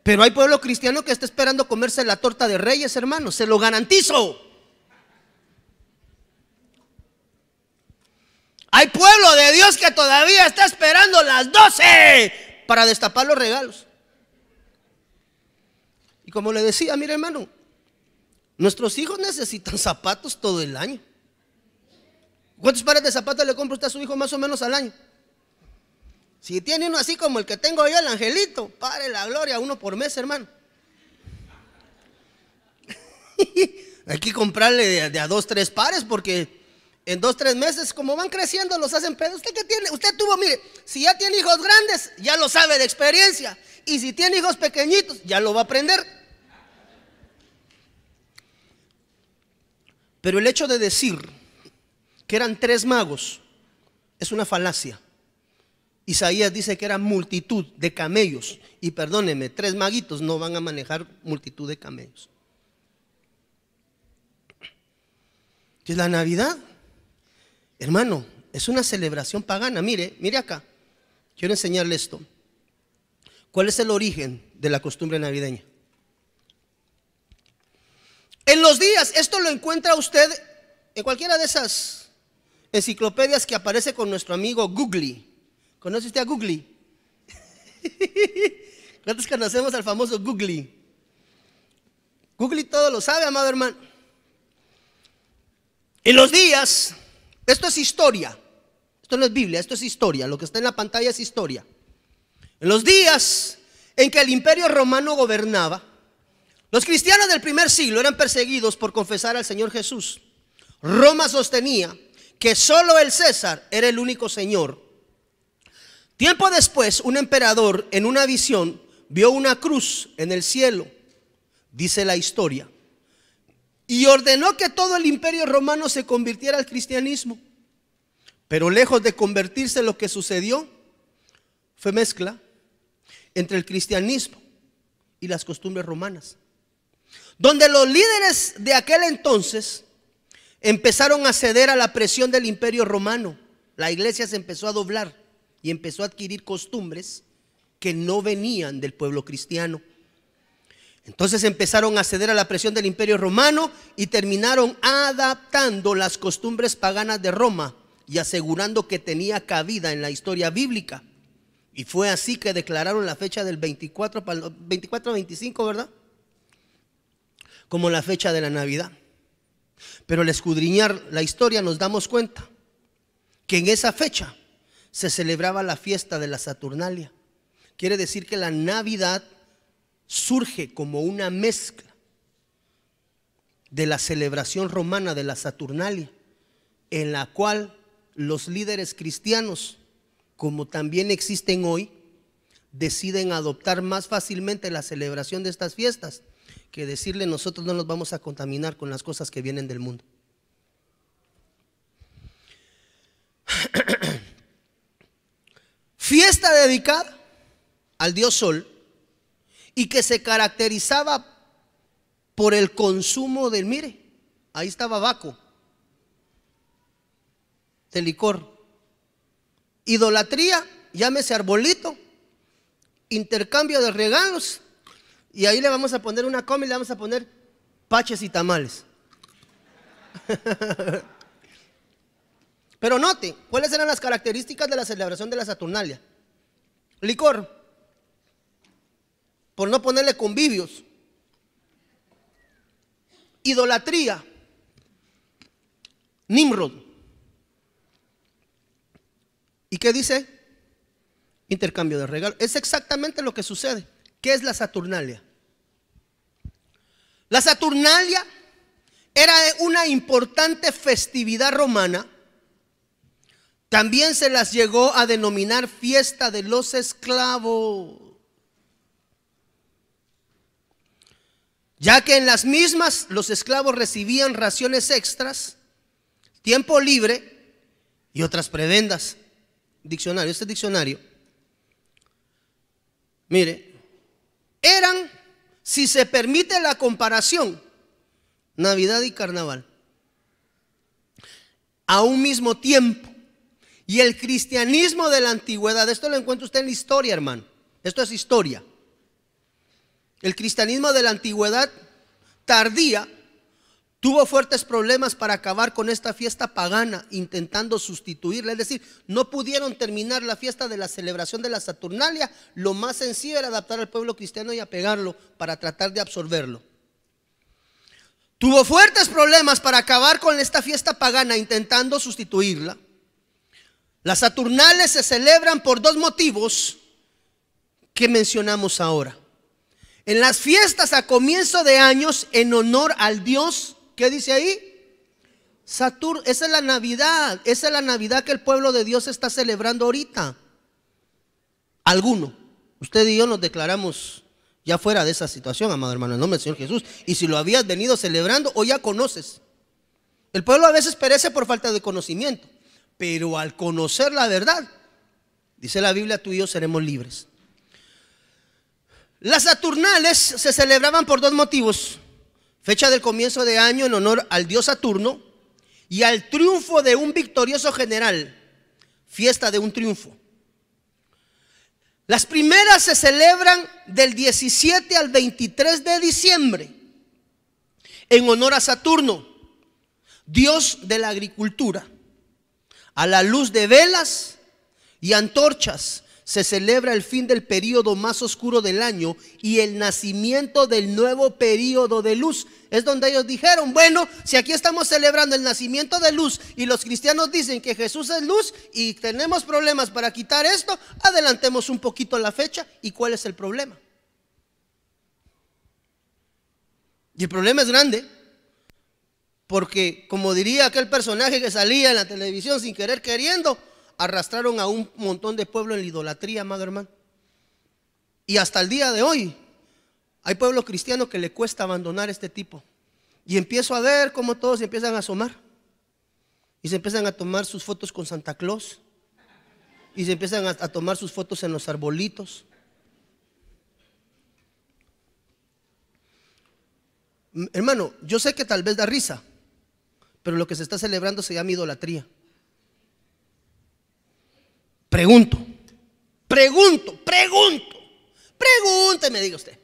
pero hay pueblo cristiano que está esperando comerse la torta de Reyes, hermano, se lo garantizo. Hay pueblo de Dios que todavía está esperando las 12 para destapar los regalos. Y como le decía, mire, hermano, nuestros hijos necesitan zapatos todo el año. ¿Cuántos pares de zapatos le compra usted a su hijo más o menos al año? Si tiene uno así como el que tengo yo, el angelito, pare la gloria, uno por mes, hermano. Hay que comprarle de a 2, 3 pares, porque en 2, 3 meses, como van creciendo, los hacen pedo. ¿Usted qué tiene? Usted tuvo, mire, si ya tiene hijos grandes, ya lo sabe de experiencia. Y si tiene hijos pequeñitos, ya lo va a aprender. Pero el hecho de decir que eran 3 magos es una falacia. Isaías dice que era multitud de camellos. Y perdónenme, 3 maguitos no van a manejar multitud de camellos. ¿Qué es la Navidad? Hermano, es una celebración pagana. Mire acá. Quiero enseñarle esto. ¿Cuál es el origen de la costumbre navideña? En los días, esto lo encuentra usted en cualquiera de esas enciclopedias que aparece con nuestro amigo Google. ¿Conoce usted a Google? ¿Cuántos conocemos al famoso Google? Google todo lo sabe, amado hermano. En los días, esto es historia, esto no es Biblia, esto es historia, lo que está en la pantalla es historia. En los días en que el Imperio Romano gobernaba, los cristianos del primer siglo eran perseguidos por confesar al Señor Jesús. Roma sostenía que solo el César era el único Señor. Tiempo después, un emperador en una visión vio una cruz en el cielo, dice la historia, y ordenó que todo el Imperio Romano se convirtiera al cristianismo. Pero lejos de convertirse, lo que sucedió fue mezcla entre el cristianismo y las costumbres romanas, donde los líderes de aquel entonces empezaron a ceder a la presión del Imperio Romano. La iglesia se empezó a doblar y empezó a adquirir costumbres que no venían del pueblo cristiano. Entonces empezaron a ceder a la presión del Imperio Romano y terminaron adaptando las costumbres paganas de Roma y asegurando que tenía cabida en la historia bíblica. Y fue así que declararon la fecha del 24-25, ¿verdad?, como la fecha de la Navidad. Pero al escudriñar la historia nos damos cuenta que en esa fecha se celebraba la fiesta de la Saturnalia. Quiere decir que la Navidad surge como una mezcla de la celebración romana de la Saturnalia, en la cual los líderes cristianos, como también existen hoy, deciden adoptar más fácilmente la celebración de estas fiestas que decirle: nosotros no nos vamos a contaminar con las cosas que vienen del mundo. fiesta dedicada al dios Sol y que se caracterizaba por el consumo del, mire, ahí estaba Baco, de licor. Idolatría, llámese arbolito, intercambio de regalos, y ahí le vamos a poner una coma y le vamos a poner paches y tamales. Pero note, ¿cuáles eran las características de la celebración de la Saturnalia? Licor, por no ponerle convivios. Idolatría, Nimrod. ¿Y qué dice? Intercambio de regalos. Es exactamente lo que sucede. ¿Qué es la Saturnalia? La Saturnalia era una importante festividad romana. También se las llegó a denominar fiesta de los esclavos, ya que en las mismas los esclavos recibían raciones extras, tiempo libre y otras prebendas. Diccionario, este diccionario, mire, eran, si se permite la comparación, Navidad y Carnaval a un mismo tiempo. Y el cristianismo de la antigüedad, esto lo encuentra usted en la historia, hermano, esto es historia. El cristianismo de la antigüedad tardía tuvo fuertes problemas para acabar con esta fiesta pagana, intentando sustituirla. Es decir, no pudieron terminar la fiesta de la celebración de la Saturnalia. Lo más sencillo era adaptar al pueblo cristiano y apegarlo para tratar de absorberlo. Tuvo fuertes problemas para acabar con esta fiesta pagana, intentando sustituirla. Las Saturnales se celebran por dos motivos que mencionamos ahora. En las fiestas a comienzo de años, en honor al dios, ¿qué dice ahí? Saturno. Esa es la Navidad. Esa es la Navidad que el pueblo de Dios está celebrando ahorita. Alguno. Usted y yo nos declaramos ya fuera de esa situación, amado hermano, en nombre del Señor Jesús. Y si lo habías venido celebrando o ya conoces. El pueblo a veces perece por falta de conocimiento, pero al conocer la verdad, dice la Biblia, tú y yo seremos libres. Las Saturnales se celebraban por dos motivos: fecha del comienzo de año en honor al dios Saturno y al triunfo de un victorioso general, fiesta de un triunfo. Las primeras se celebran del 17 al 23 de diciembre en honor a Saturno, dios de la agricultura. A la luz de velas y antorchas se celebra el fin del período más oscuro del año y el nacimiento del nuevo período de luz. Es donde ellos dijeron, bueno, si aquí estamos celebrando el nacimiento de luz y los cristianos dicen que Jesús es luz y tenemos problemas para quitar esto, adelantemos un poquito la fecha. ¿Y cuál es el problema? Y el problema es grande, porque como diría aquel personaje que salía en la televisión sin querer queriendo, arrastraron a un montón de pueblo en la idolatría, amado hermano. Y hasta el día de hoy hay pueblo cristiano que le cuesta abandonar este tipo. Y empiezo a ver cómo todos se empiezan a asomar y se empiezan a tomar sus fotos con Santa Claus y se empiezan a tomar sus fotos en los arbolitos. Hermano, yo sé que tal vez da risa, pero lo que se está celebrando se llama idolatría. Pregúnteme, diga usted.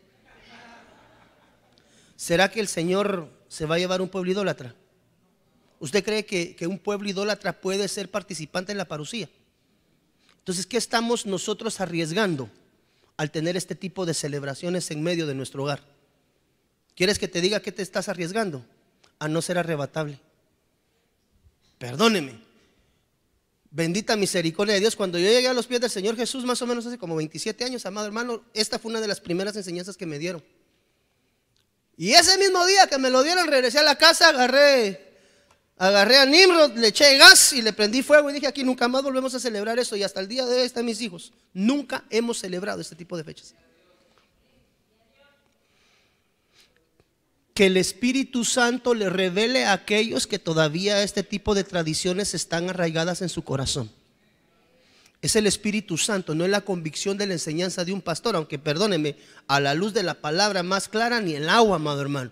¿Será que el Señor se va a llevar un pueblo idólatra? ¿Usted cree que un pueblo idólatra puede ser participante en la parucía? Entonces, ¿qué estamos nosotros arriesgando al tener este tipo de celebraciones en medio de nuestro hogar? ¿Quieres que te diga qué te estás arriesgando? A no ser arrebatable. Perdóneme. Bendita misericordia de Dios. Cuando yo llegué a los pies del Señor Jesús, más o menos hace como 27 años, amado hermano, esta fue una de las primeras enseñanzas que me dieron. Y ese mismo día que me lo dieron, regresé a la casa, agarré a Nimrod, le eché gas y le prendí fuego y dije, aquí nunca más volvemos a celebrar eso. Y hasta el día de hoy están mis hijos. Nunca hemos celebrado este tipo de fechas. Que el Espíritu Santo le revele a aquellos que todavía este tipo de tradiciones están arraigadas en su corazón. Es el Espíritu Santo, no es la convicción de la enseñanza de un pastor, aunque perdóneme, a la luz de la palabra más clara ni el agua, amado hermano.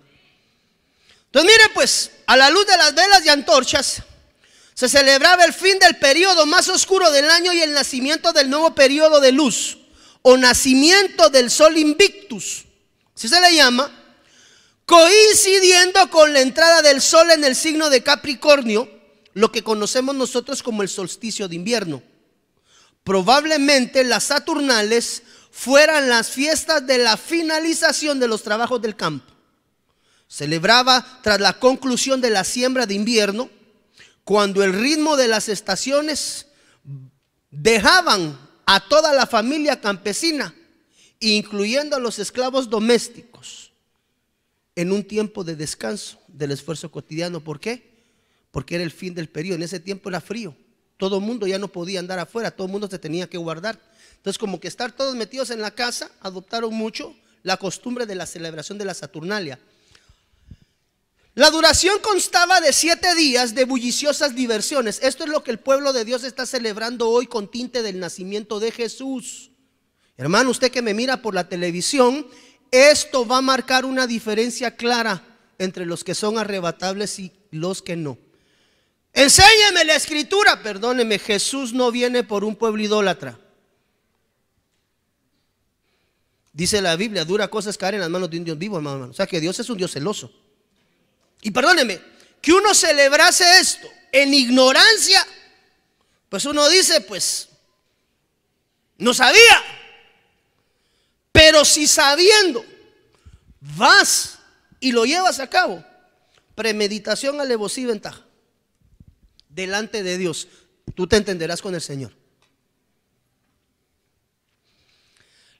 Entonces mire pues, a la luz de las velas y antorchas se celebraba el fin del periodo más oscuro del año y el nacimiento del nuevo periodo de luz, o nacimiento del sol invictus, así se le llama, coincidiendo con la entrada del sol en el signo de Capricornio, lo que conocemos nosotros como el solsticio de invierno. Probablemente las Saturnales fueran las fiestas de la finalización de los trabajos del campo. Celebraba tras la conclusión de la siembra de invierno, cuando el ritmo de las estaciones dejaban a toda la familia campesina, incluyendo a los esclavos domésticos, en un tiempo de descanso del esfuerzo cotidiano. ¿Por qué? Porque era el fin del periodo. En ese tiempo era frío. Todo el mundo ya no podía andar afuera, todo el mundo se tenía que guardar. Entonces, como que estar todos metidos en la casa, adoptaron mucho la costumbre de la celebración de la Saturnalia. La duración constaba de 7 días de bulliciosas diversiones. Esto es lo que el pueblo de Dios está celebrando hoy con tinte del nacimiento de Jesús. Hermano, usted que me mira por la televisión, esto va a marcar una diferencia clara entre los que son arrebatables y los que no. Enséñeme la escritura. Perdóneme, Jesús no viene por un pueblo idólatra. Dice la Biblia, dura cosas caer en las manos de un Dios vivo, hermano. O sea que Dios es un Dios celoso. Y perdóneme, que uno celebrase esto en ignorancia, pues uno dice, pues no sabía. Pero si sabiendo vas y lo llevas a cabo, premeditación, alevosía y ventaja delante de Dios, tú te entenderás con el Señor.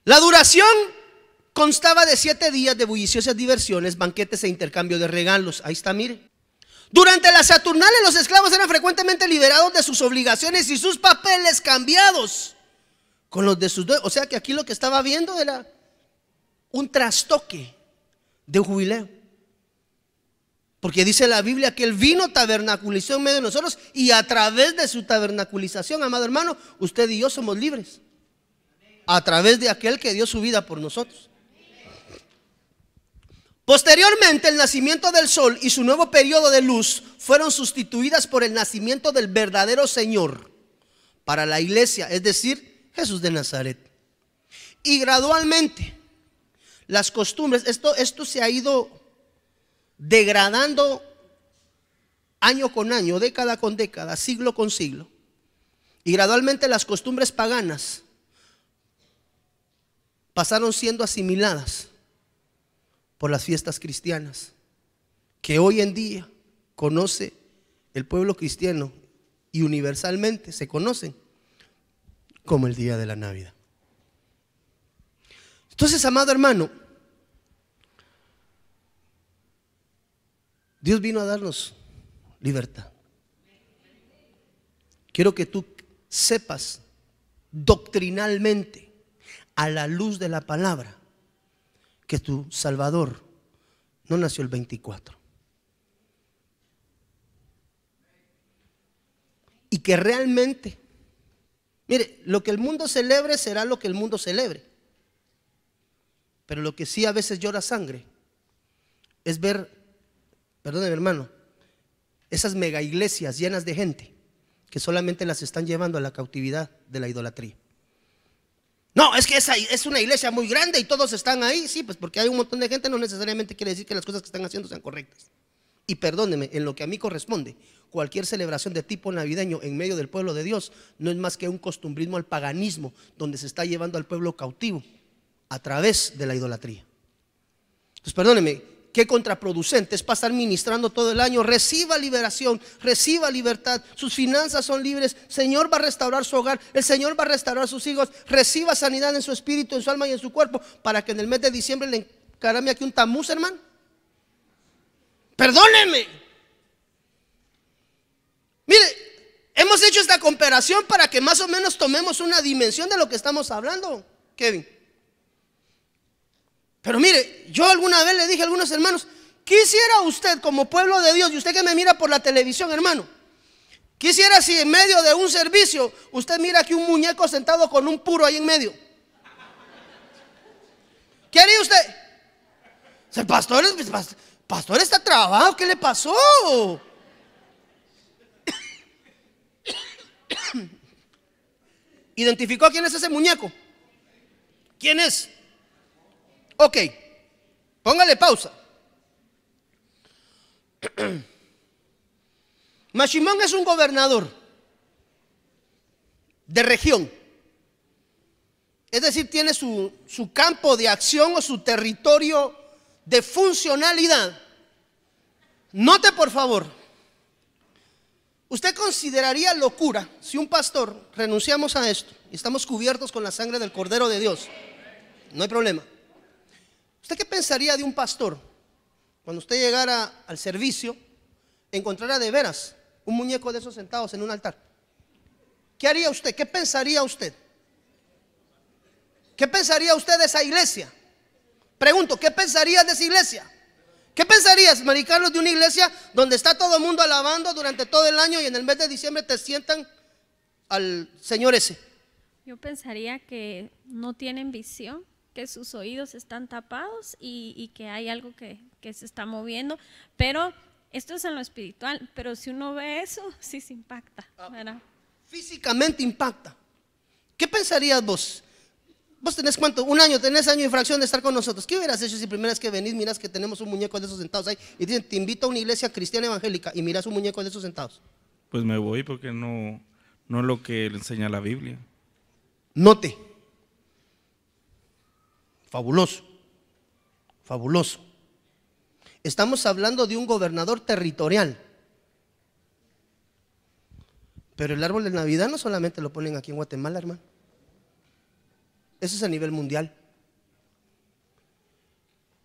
La duración constaba de 7 días de bulliciosas diversiones, banquetes e intercambio de regalos. Ahí está, mire. Durante las Saturnales los esclavos eran frecuentemente liberados de sus obligaciones y sus papeles cambiados con los de sus dueños. O sea que aquí lo que estaba viendo era un trastoque de un jubileo. Porque dice la Biblia que Él vino, tabernaculizó en medio de nosotros, y a través de su tabernaculización, amado hermano, usted y yo somos libres. A través de aquel que dio su vida por nosotros. Posteriormente, el nacimiento del sol y su nuevo periodo de luz fueron sustituidas por el nacimiento del verdadero Señor para la iglesia, es decir, Jesús de Nazaret. Y gradualmente las costumbres, esto se ha ido degradando año con año, década con década, siglo con siglo. Y gradualmente las costumbres paganas pasaron siendo asimiladas por las fiestas cristianas, que hoy en día conoce el pueblo cristiano y universalmente se conocen como el día de la Navidad. Entonces, amado hermano, Dios vino a darnos libertad. Quiero que tú sepas doctrinalmente, a la luz de la palabra, que tu Salvador no nació el 24. Y que realmente, mire, lo que el mundo celebre será lo que el mundo celebre. Pero lo que sí a veces llora sangre es ver, perdóneme hermano, esas mega iglesias llenas de gente que solamente las están llevando a la cautividad de la idolatría. No, es que esa es una iglesia muy grande y todos están ahí. Sí, pues porque hay un montón de gente, no necesariamente quiere decir que las cosas que están haciendo sean correctas. Y perdóneme, en lo que a mí corresponde, cualquier celebración de tipo navideño en medio del pueblo de Dios no es más que un costumbrismo al paganismo, donde se está llevando al pueblo cautivo a través de la idolatría. Entonces perdóneme, qué contraproducente es pasar ministrando todo el año. Reciba liberación, reciba libertad, sus finanzas son libres, el Señor va a restaurar su hogar, el Señor va a restaurar sus hijos. Reciba sanidad en su espíritu, en su alma y en su cuerpo, para que en el mes de diciembre le encarame aquí un tamuz, hermano. Perdóneme. Mire, hemos hecho esta comparación para que más o menos tomemos una dimensión de lo que estamos hablando, Kevin. Pero mire, yo alguna vez le dije a algunos hermanos, ¿qué hiciera usted como pueblo de Dios? Y usted que me mira por la televisión, hermano, Quisiera si en medio de un servicio usted mira aquí un muñeco sentado con un puro ahí en medio. ¿Qué haría usted? El pastor está trabado, ¿qué le pasó? ¿Identificó quién es ese muñeco? ¿Quién es? Ok, póngale pausa. Mashimón es un gobernador de región. Es decir, tiene su campo de acción o su territorio de funcionalidad. Note por favor, ¿usted consideraría locura si un pastor renunciamos a esto y estamos cubiertos con la sangre del Cordero de Dios? No hay problema. ¿Usted qué pensaría de un pastor cuando usted llegara al servicio, encontrara de veras un muñeco de esos sentados en un altar? ¿Qué haría usted? ¿Qué pensaría usted? ¿Qué pensaría usted de esa iglesia? Pregunto, ¿qué pensarías de esa iglesia? ¿Qué pensarías, Mari Carlos, de una iglesia donde está todo el mundo alabando durante todo el año y en el mes de diciembre te sientan al señor ese? Yo pensaría que no tienen visión, que sus oídos están tapados y que hay algo que se está moviendo, pero esto es en lo espiritual, pero si uno ve eso, sí se impacta, ¿verdad? Físicamente impacta. ¿Qué pensarías vos? Vos tenés cuánto, un año, tenés año y fracción de estar con nosotros. ¿Qué hubieras hecho si primera vez que venís, miras que tenemos un muñeco de esos sentados ahí y dicen, te invito a una iglesia cristiana evangélica y miras un muñeco de esos sentados? Pues me voy porque no es lo que le enseña la Biblia. Note, fabuloso, fabuloso. Estamos hablando de un gobernador territorial. Pero el árbol de Navidad no solamente lo ponen aquí en Guatemala, hermano. Eso es a nivel mundial.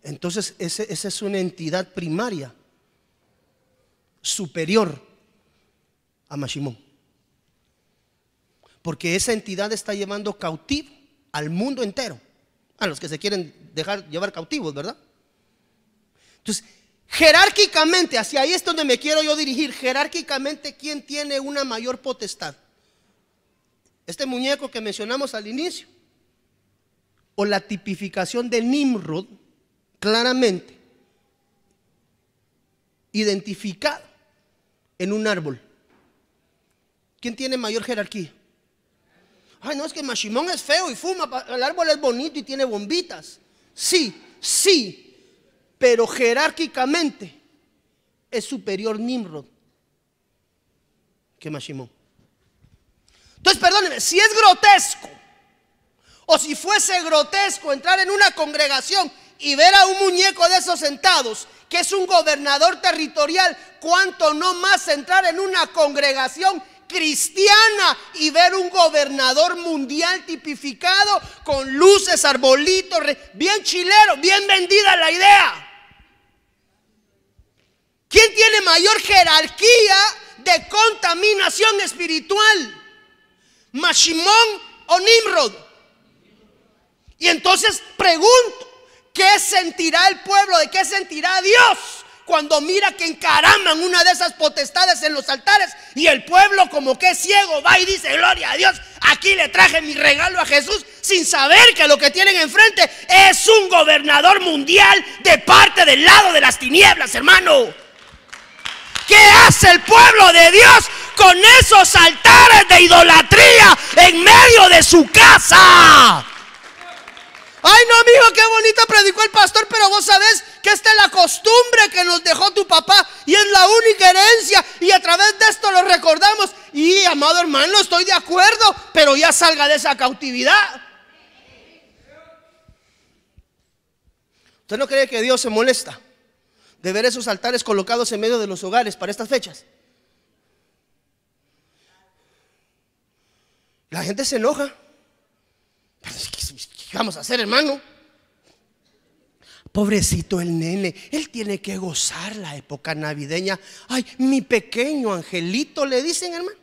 Entonces, esa es una entidad primaria, superior a Mashimón. Porque esa entidad está llevando cautivo al mundo entero. A los que se quieren dejar llevar cautivos, ¿verdad? Entonces, jerárquicamente, hacia ahí es donde me quiero yo dirigir. Jerárquicamente, ¿quién tiene una mayor potestad? Este muñeco que mencionamos al inicio, o la tipificación de Nimrod, claramente identificado en un árbol. ¿Quién tiene mayor jerarquía? Ay, no, es que Mashimón es feo y fuma, el árbol es bonito y tiene bombitas. Sí, sí, pero jerárquicamente es superior Nimrod que Mashimón. Entonces, perdónenme, si es grotesco, o si fuese grotesco entrar en una congregación y ver a un muñeco de esos sentados, que es un gobernador territorial, cuánto no más entrar en una congregación cristiana y ver un gobernador mundial tipificado con luces, arbolitos, bien chilero, bien vendida la idea. ¿Quién tiene mayor jerarquía de contaminación espiritual? ¿Mashimón o Nimrod? Y entonces pregunto, ¿qué sentirá el pueblo? ¿De qué sentirá Dios cuando mira que encaraman una de esas potestades en los altares y el pueblo como que es ciego va y dice, gloria a Dios, aquí le traje mi regalo a Jesús, sin saber que lo que tienen enfrente es un gobernador mundial de parte del lado de las tinieblas, hermano? ¿Qué hace el pueblo de Dios con esos altares de idolatría en medio de su casa? Ay, no, amigo, qué bonito predicó el pastor, pero vos sabés que esta es la costumbre que nos dejó tu papá y es la única herencia y a través de esto lo recordamos. Y, amado hermano, estoy de acuerdo, pero ya salga de esa cautividad. ¿Usted no cree que Dios se molesta de ver esos altares colocados en medio de los hogares para estas fechas? La gente se enoja. ¿Qué vamos a hacer, hermano? Pobrecito el nene, él tiene que gozar la época navideña. Ay, mi pequeño angelito, le dicen, hermano.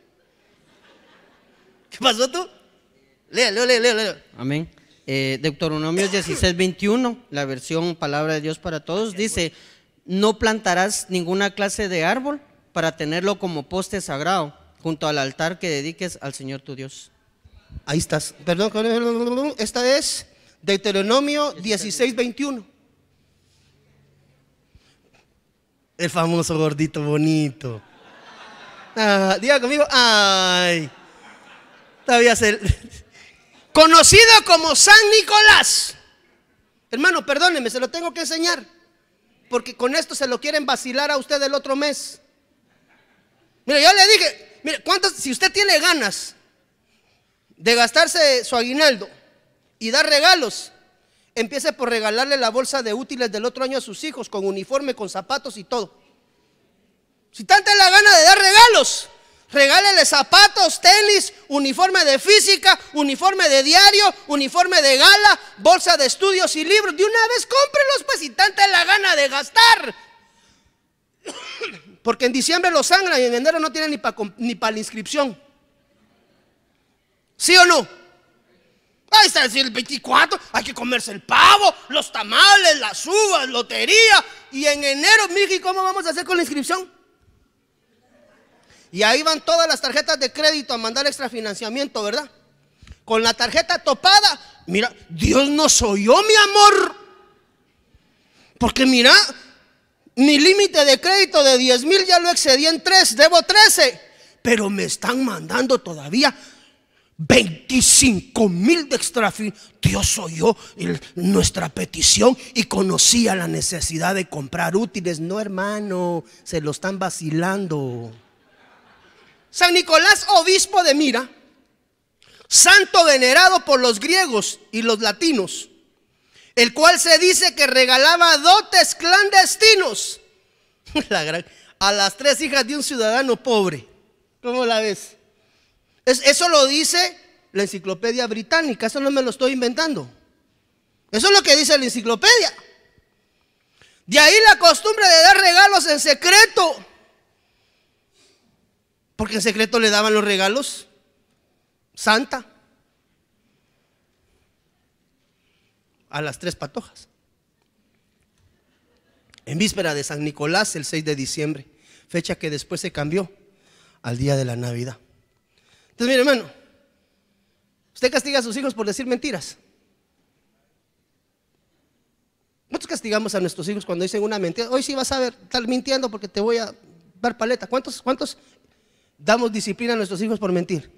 ¿Qué pasó tú? Léalo. Amén. Deuteronomios 16:21, la versión Palabra de Dios para Todos, dice: no plantarás ninguna clase de árbol para tenerlo como poste sagrado, junto al altar que dediques al Señor tu Dios. Ahí estás. Perdón, esta es Deuteronomio 16:21. El famoso gordito bonito. Diga conmigo, ay. Todavía conocido como San Nicolás. Hermano, perdóneme, se lo tengo que enseñar, porque con esto se lo quieren vacilar a usted el otro mes. Mire, yo le dije, mire, si usted tiene ganas de gastarse su aguinaldo y dar regalos, empiece por regalarle la bolsa de útiles del otro año a sus hijos, con uniforme, con zapatos y todo. Si tanta es la gana de dar regalos, regálele zapatos, tenis, uniforme de física, uniforme de diario, uniforme de gala, bolsa de estudios y libros. De una vez cómprelos, pues, si tanta es la gana de gastar. Porque en diciembre los sangran y en enero no tienen ni para la inscripción. ¿Sí o no? Ahí está el 24, hay que comerse el pavo, los tamales, las uvas, lotería. Y en enero, miji, ¿cómo vamos a hacer con la inscripción? Y ahí van todas las tarjetas de crédito a mandar extra financiamiento, ¿verdad? Con la tarjeta topada, mira, Dios nos oyó, mi amor. Porque mira, mi límite de crédito de 10,000 ya lo excedí en 3, debo 13. Pero me están mandando todavía 25,000 de extra. Dios oyó nuestra petición y conocía la necesidad de comprar útiles. No, hermano, se lo están vacilando. San Nicolás, obispo de Mira, santo venerado por los griegos y los latinos, el cual se dice que regalaba dotes clandestinos a las 3 hijas de un ciudadano pobre. ¿Cómo la ves? Eso lo dice la enciclopedia británica, eso no me lo estoy inventando. Eso es lo que dice la enciclopedia. De ahí la costumbre de dar regalos en secreto. Porque en secreto le daban los regalos Santa a las 3 patojas. En víspera de San Nicolás, el 6 de diciembre, fecha que después se cambió al día de la Navidad. Entonces, mire, hermano, usted castiga a sus hijos por decir mentiras. Nosotros castigamos a nuestros hijos cuando dicen una mentira. Hoy sí vas a ver, estás mintiendo porque te voy a dar paleta. ¿Cuántos damos disciplina a nuestros hijos por mentir?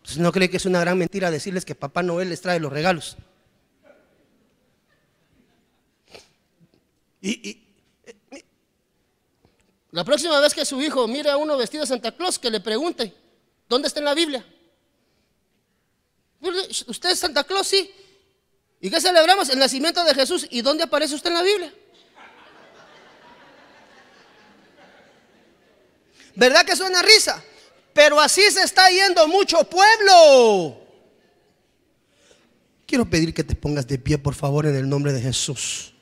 Pues no cree que es una gran mentira decirles que Papá Noel les trae los regalos. Y la próxima vez que su hijo mire a uno vestido de Santa Claus, que le pregunte, ¿dónde está en la Biblia? ¿Usted es Santa Claus? Sí. ¿Y qué celebramos? El nacimiento de Jesús. ¿Y dónde aparece usted en la Biblia? ¿Verdad que suena risa? Pero así se está yendo mucho pueblo. Quiero pedir que te pongas de pie, por favor, en el nombre de Jesús.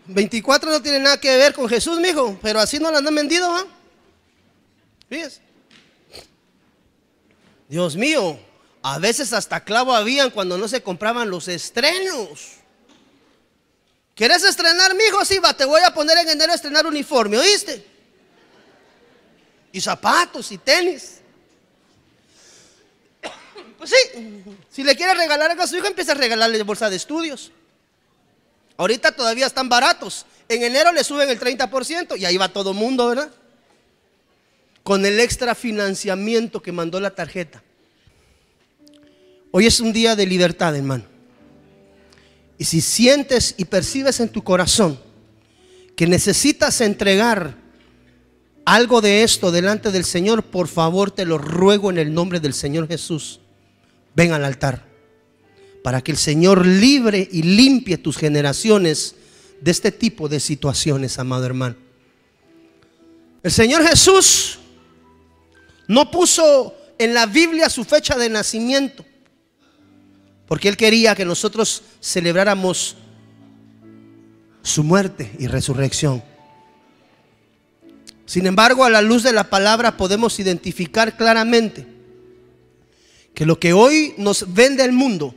24 no tiene nada que ver con Jesús, mijo, pero así no la han vendido, ¿ah? Fíjese. Dios mío, a veces hasta clavo habían cuando no se compraban los estrenos. ¿Quieres estrenar, mijo? Sí, va, te voy a poner en enero a estrenar uniforme, ¿oíste? Y zapatos y tenis. Pues sí, si le quiere regalar algo a su hijo, empieza a regalarle bolsa de estudios. Ahorita todavía están baratos. En enero le suben el 30% y ahí va todo mundo, ¿verdad? Con el extra financiamiento que mandó la tarjeta. Hoy es un día de libertad, hermano. Y si sientes y percibes en tu corazón que necesitas entregar algo de esto delante del Señor, por favor te lo ruego en el nombre del Señor Jesús. Ven al altar para que el Señor libre y limpie tus generaciones de este tipo de situaciones, amado hermano. El Señor Jesús no puso en la Biblia su fecha de nacimiento, porque Él quería que nosotros celebráramos su muerte y resurrección. Sin embargo, a la luz de la palabra podemos identificar claramente que lo que hoy nos vende el mundo,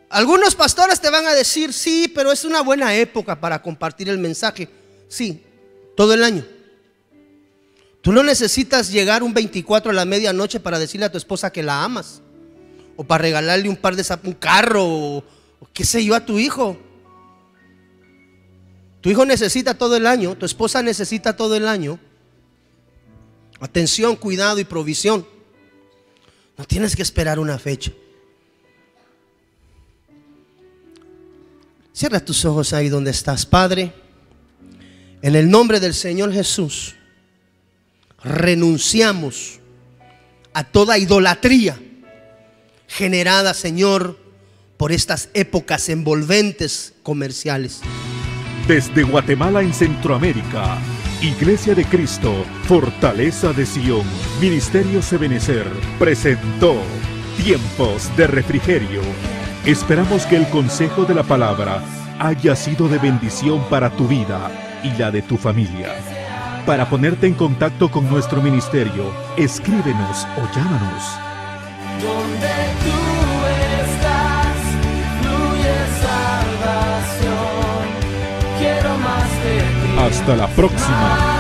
algunos pastores te van a decir, sí, pero es una buena época para compartir el mensaje. Sí, todo el año. Tú no necesitas llegar un 24 a la medianoche para decirle a tu esposa que la amas, o para regalarle un carro, o qué sé yo, a tu hijo. Tu hijo necesita todo el año, tu esposa necesita todo el año atención, cuidado y provisión. No tienes que esperar una fecha. Cierra tus ojos ahí donde estás. Padre, en el nombre del Señor Jesús, renunciamos a toda idolatría generada, Señor, por estas épocas envolventes comerciales. Desde Guatemala en Centroamérica, Iglesia de Cristo, Fortaleza de Sion, Ministerios Ebenecer, presentó Tiempos de Refrigerio. Esperamos que el consejo de la palabra haya sido de bendición para tu vida y la de tu familia. Para ponerte en contacto con nuestro ministerio, escríbenos o llámanos. Donde tú estás, fluye salvación. Quiero más de ti. Hasta la próxima.